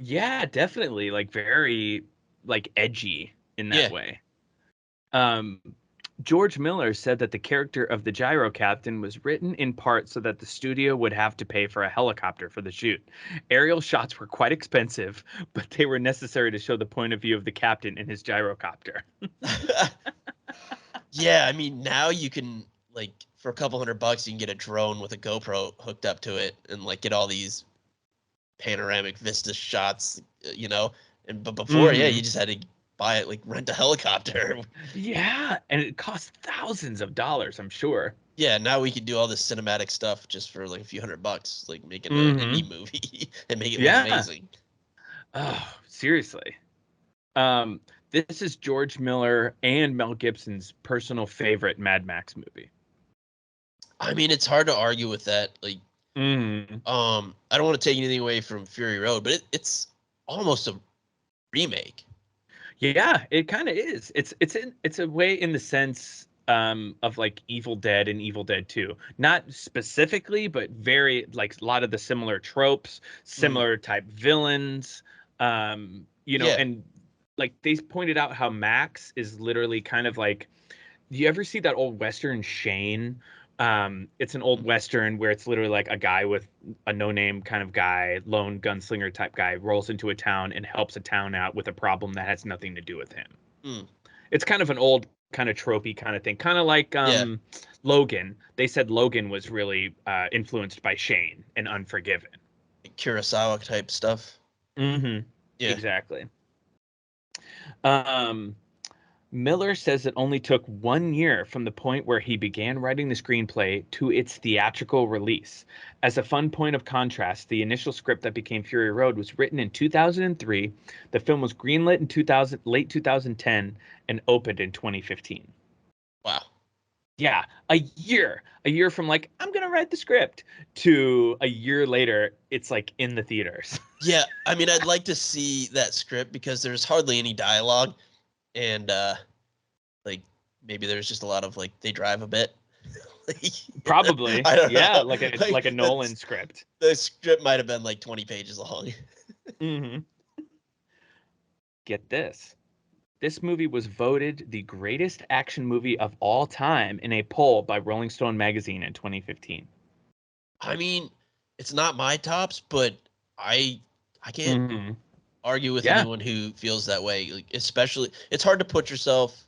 Yeah, definitely. Like very like edgy in that way. George Miller said that the character of the Gyro Captain was written in part so that the studio would have to pay for a helicopter for the shoot. Aerial shots were quite expensive, but they were necessary to show the point of view of the captain in his gyrocopter. Yeah, I mean, now you can, like, for a couple $100, you can get a drone with a GoPro hooked up to it and, like, get all these panoramic vista shots, but before, you just had to buy it, like rent a helicopter. Yeah, and it cost thousands of dollars, I'm sure. Yeah, now we can do all this cinematic stuff just for like a few $100, like making an indie movie and make it look amazing. Oh, seriously. This is George Miller and Mel Gibson's personal favorite Mad Max movie. I mean, it's hard to argue with that. Like, I don't want to take anything away from Fury Road, but it's almost a remake. Yeah, it kind of is. It's a way in the sense of like Evil Dead and Evil Dead 2. Not specifically, but very like a lot of the similar tropes, similar type villains. Yeah. And like they pointed out how Max is literally kind of like, do you ever see that old Western Shane? It's an old Western where it's literally like a guy with a no-name kind of guy, lone gunslinger type guy, rolls into a town and helps a town out with a problem that has nothing to do with him. It's kind of an old kind of tropey kind of thing, kind of like Logan. They said Logan was really influenced by Shane and Unforgiven. Kurosawa type stuff. Yeah, exactly. Miller says it only took 1 year from the point where he began writing the screenplay to its theatrical release. As a fun point of contrast, the initial script that became Fury Road was written in 2003. The film was greenlit in late 2010 and opened in 2015. Wow. Yeah, a year from like, I'm going to write the script to a year later, it's like in the theaters. Yeah, I mean, I'd like to see that script because there's hardly any dialogue. And like maybe there's just a lot of like they drive a bit. Probably. I don't know. Like a Nolan script. The script might have been like 20 pages long. Get this. This movie was voted the greatest action movie of all time in a poll by Rolling Stone magazine in 2015. I mean, it's not my tops, but I can't argue with anyone who feels that way. Like, especially, it's hard to put yourself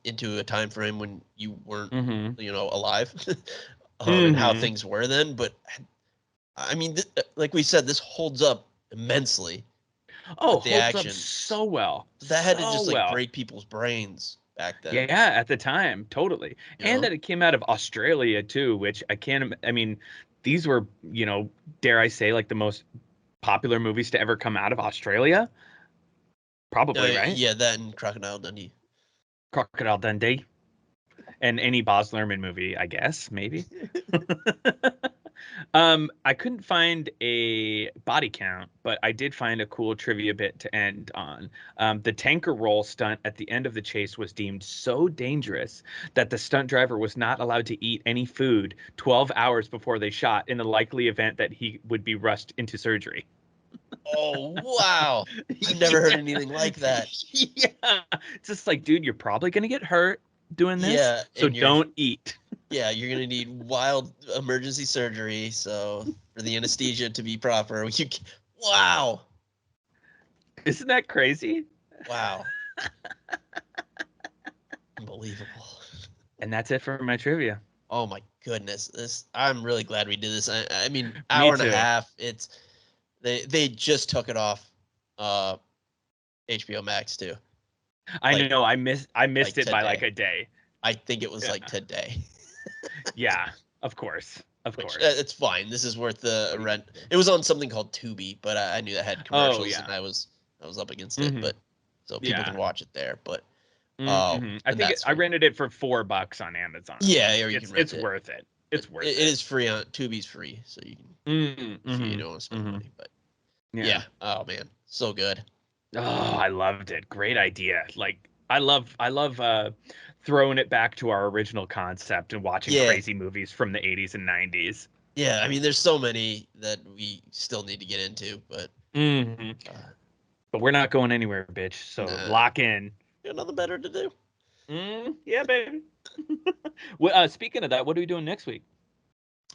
into a time frame when you weren't, alive, and how things were then. But I mean, like we said, this holds up immensely. Oh, the holds action up so well. That had to just like break people's brains back then. Yeah, at the time, totally. And that it came out of Australia too, which I mean, these were, dare I say, like the most popular movies to ever come out of Australia. Probably, right? Yeah, that and Crocodile Dundee. Crocodile Dundee. And any Baz Luhrmann movie, I guess, maybe. I couldn't find a body count, but I did find a cool trivia bit to end on. The tanker roll stunt at the end of the chase was deemed so dangerous that the stunt driver was not allowed to eat any food 12 hours before they shot, in the likely event that he would be rushed into surgery. Oh, wow. I've never heard anything like that. Yeah. It's just like, dude, you're probably going to get hurt doing this, so don't eat. Yeah, you're going to need wild emergency surgery, so for the anesthesia to be proper, wow. Isn't that crazy? Wow. Unbelievable. And that's it for my trivia. Oh my goodness. I'm really glad we did this. I mean, hour and a half. They just took it off HBO Max too. I know. I missed it by like a day. I think it was like today. Yeah, of course. It's fine. This is worth the rent. It was on something called Tubi, but I knew that had commercials, and I was up against it. But so people can watch it there. But I think I rented it for $4 on Amazon. Yeah, or you can rent it's worth it. It's worth it. It is free on Tubi's free, so you can if you don't want to spend money. But yeah, oh man, so good. Oh, I loved it. Great idea. Like I love throwing it back to our original concept and watching crazy movies from the 80s and 90s. Yeah, I mean, there's so many that we still need to get into, but but we're not going anywhere, bitch. So lock in. Got nothing better to do. Yeah, baby. Well, speaking of that, what are we doing next week?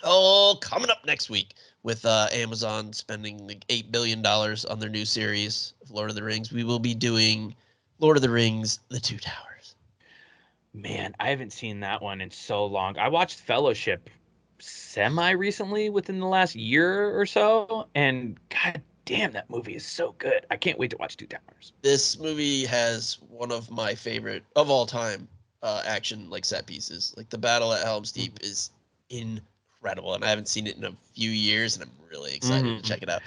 Oh, coming up next week with Amazon spending like $8 billion on their new series of Lord of the Rings, we will be doing Lord of the Rings: The Two Towers. Man, I haven't seen that one in so long. I watched Fellowship semi-recently within the last year or so, and god damn, that movie is so good. I can't wait to watch Two Towers. This movie has one of my favorite of all time action like set pieces. Like the battle at Helm's Deep is incredible, and I haven't seen it in a few years, and I'm really excited to check it out.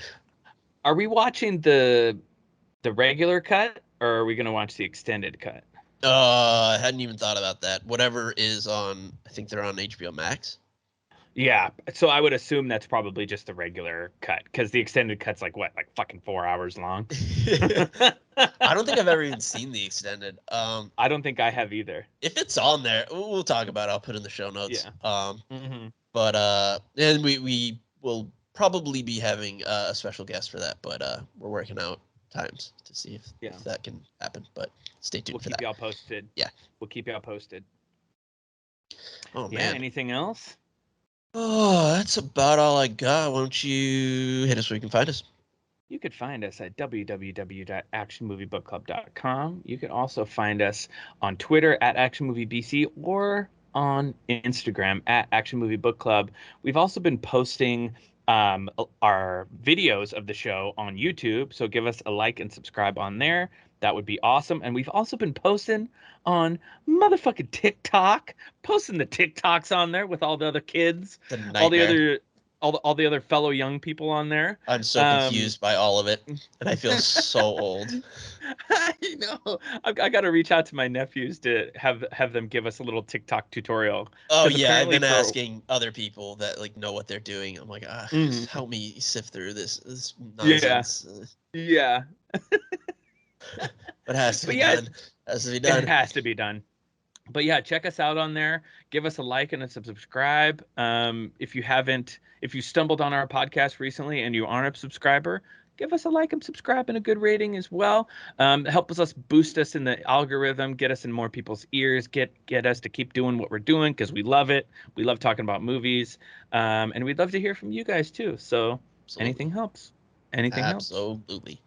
Are we watching the regular cut, or are we going to watch the extended cut? I hadn't even thought about that. Whatever is on, I think they're on HBO Max. Yeah, so I would assume that's probably just the regular cut, because the extended cut's like fucking 4 hours long. I don't think I've ever even seen the extended. I don't think I have either. If it's on there, we'll talk about it. I'll put it in the show notes. Yeah. But and we will probably be having a special guest for that, but we're working out times to see if that can happen. But stay tuned for that. We'll keep y'all posted. Yeah. We'll keep y'all posted. Oh, yeah, man. Anything else? Oh, that's about all I got. Why don't you hit us where you can find us? You could find us at www.actionmoviebookclub.com. You can also find us on Twitter at ActionMovieBC or on Instagram at Action Movie Book Club. We've also been posting our videos of the show on YouTube, so give us a like and subscribe on there. That would be awesome. And we've also been posting on motherfucking TikTok, posting the TikToks on there with all the other kids, all the other fellow young people on there. I'm so confused by all of it, and I feel so old. I know. I got to reach out to my nephews to have them give us a little TikTok tutorial. Oh yeah, I've been asking other people that like know what they're doing. I'm like, help me sift through this nonsense. Yeah. But it has to be done. It has to be done. But yeah, check us out on there. Give us a like and a subscribe. If you stumbled on our podcast recently and you aren't a subscriber, give us a like and subscribe and a good rating as well. Help us boost us in the algorithm, get us in more people's ears, get us to keep doing what we're doing, because we love it. We love talking about movies, and we'd love to hear from you guys too. So anything helps. Anything helps. Absolutely.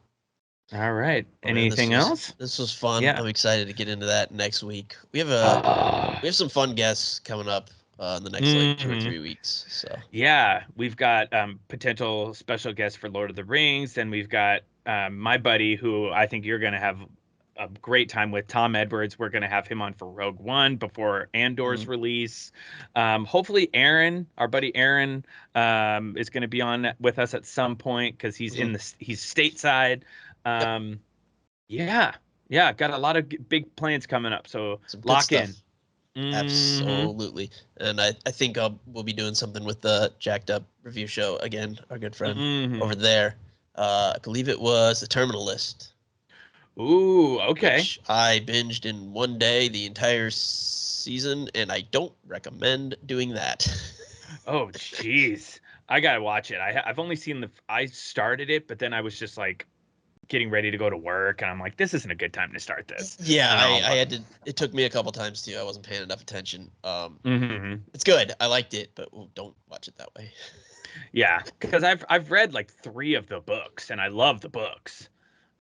All right. Man, Anything else? This was fun. Yeah. I'm excited to get into that next week. We have some fun guests coming up in the next like 2 or 3 weeks. So yeah, we've got potential special guests for Lord of the Rings, and we've got my buddy who I think you're gonna have a great time with, Tom Edwards. We're gonna have him on for Rogue One before Andor's release. Hopefully Aaron, our buddy Aaron, is gonna be on with us at some point, because he's he's stateside. Yeah, got a lot of big plans coming up, so lock in. Absolutely. And I think we'll be doing something with the Jacked Up review show again, our good friend over there. I believe it was The Terminal List. Ooh, okay. Which I binged in one day the entire season, and I don't recommend doing that. Oh, jeez. I gotta watch it. I've only seen I started it, but then I was just like getting ready to go to work, and I'm like, this isn't a good time to start this. Yeah, I had to. It took me a couple times too. I wasn't paying enough attention. It's good. I liked it, but don't watch it that way. Yeah, because I've read like 3 of the books, and I love the books.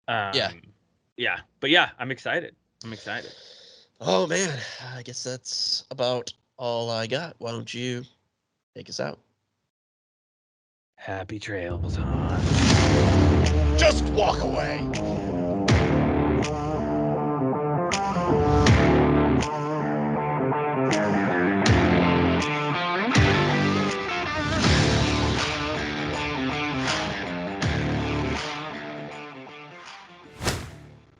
Yeah, but yeah, I'm excited. Oh man, I guess that's about all I got. Why don't you take us out? Happy trails, Han. Just walk away.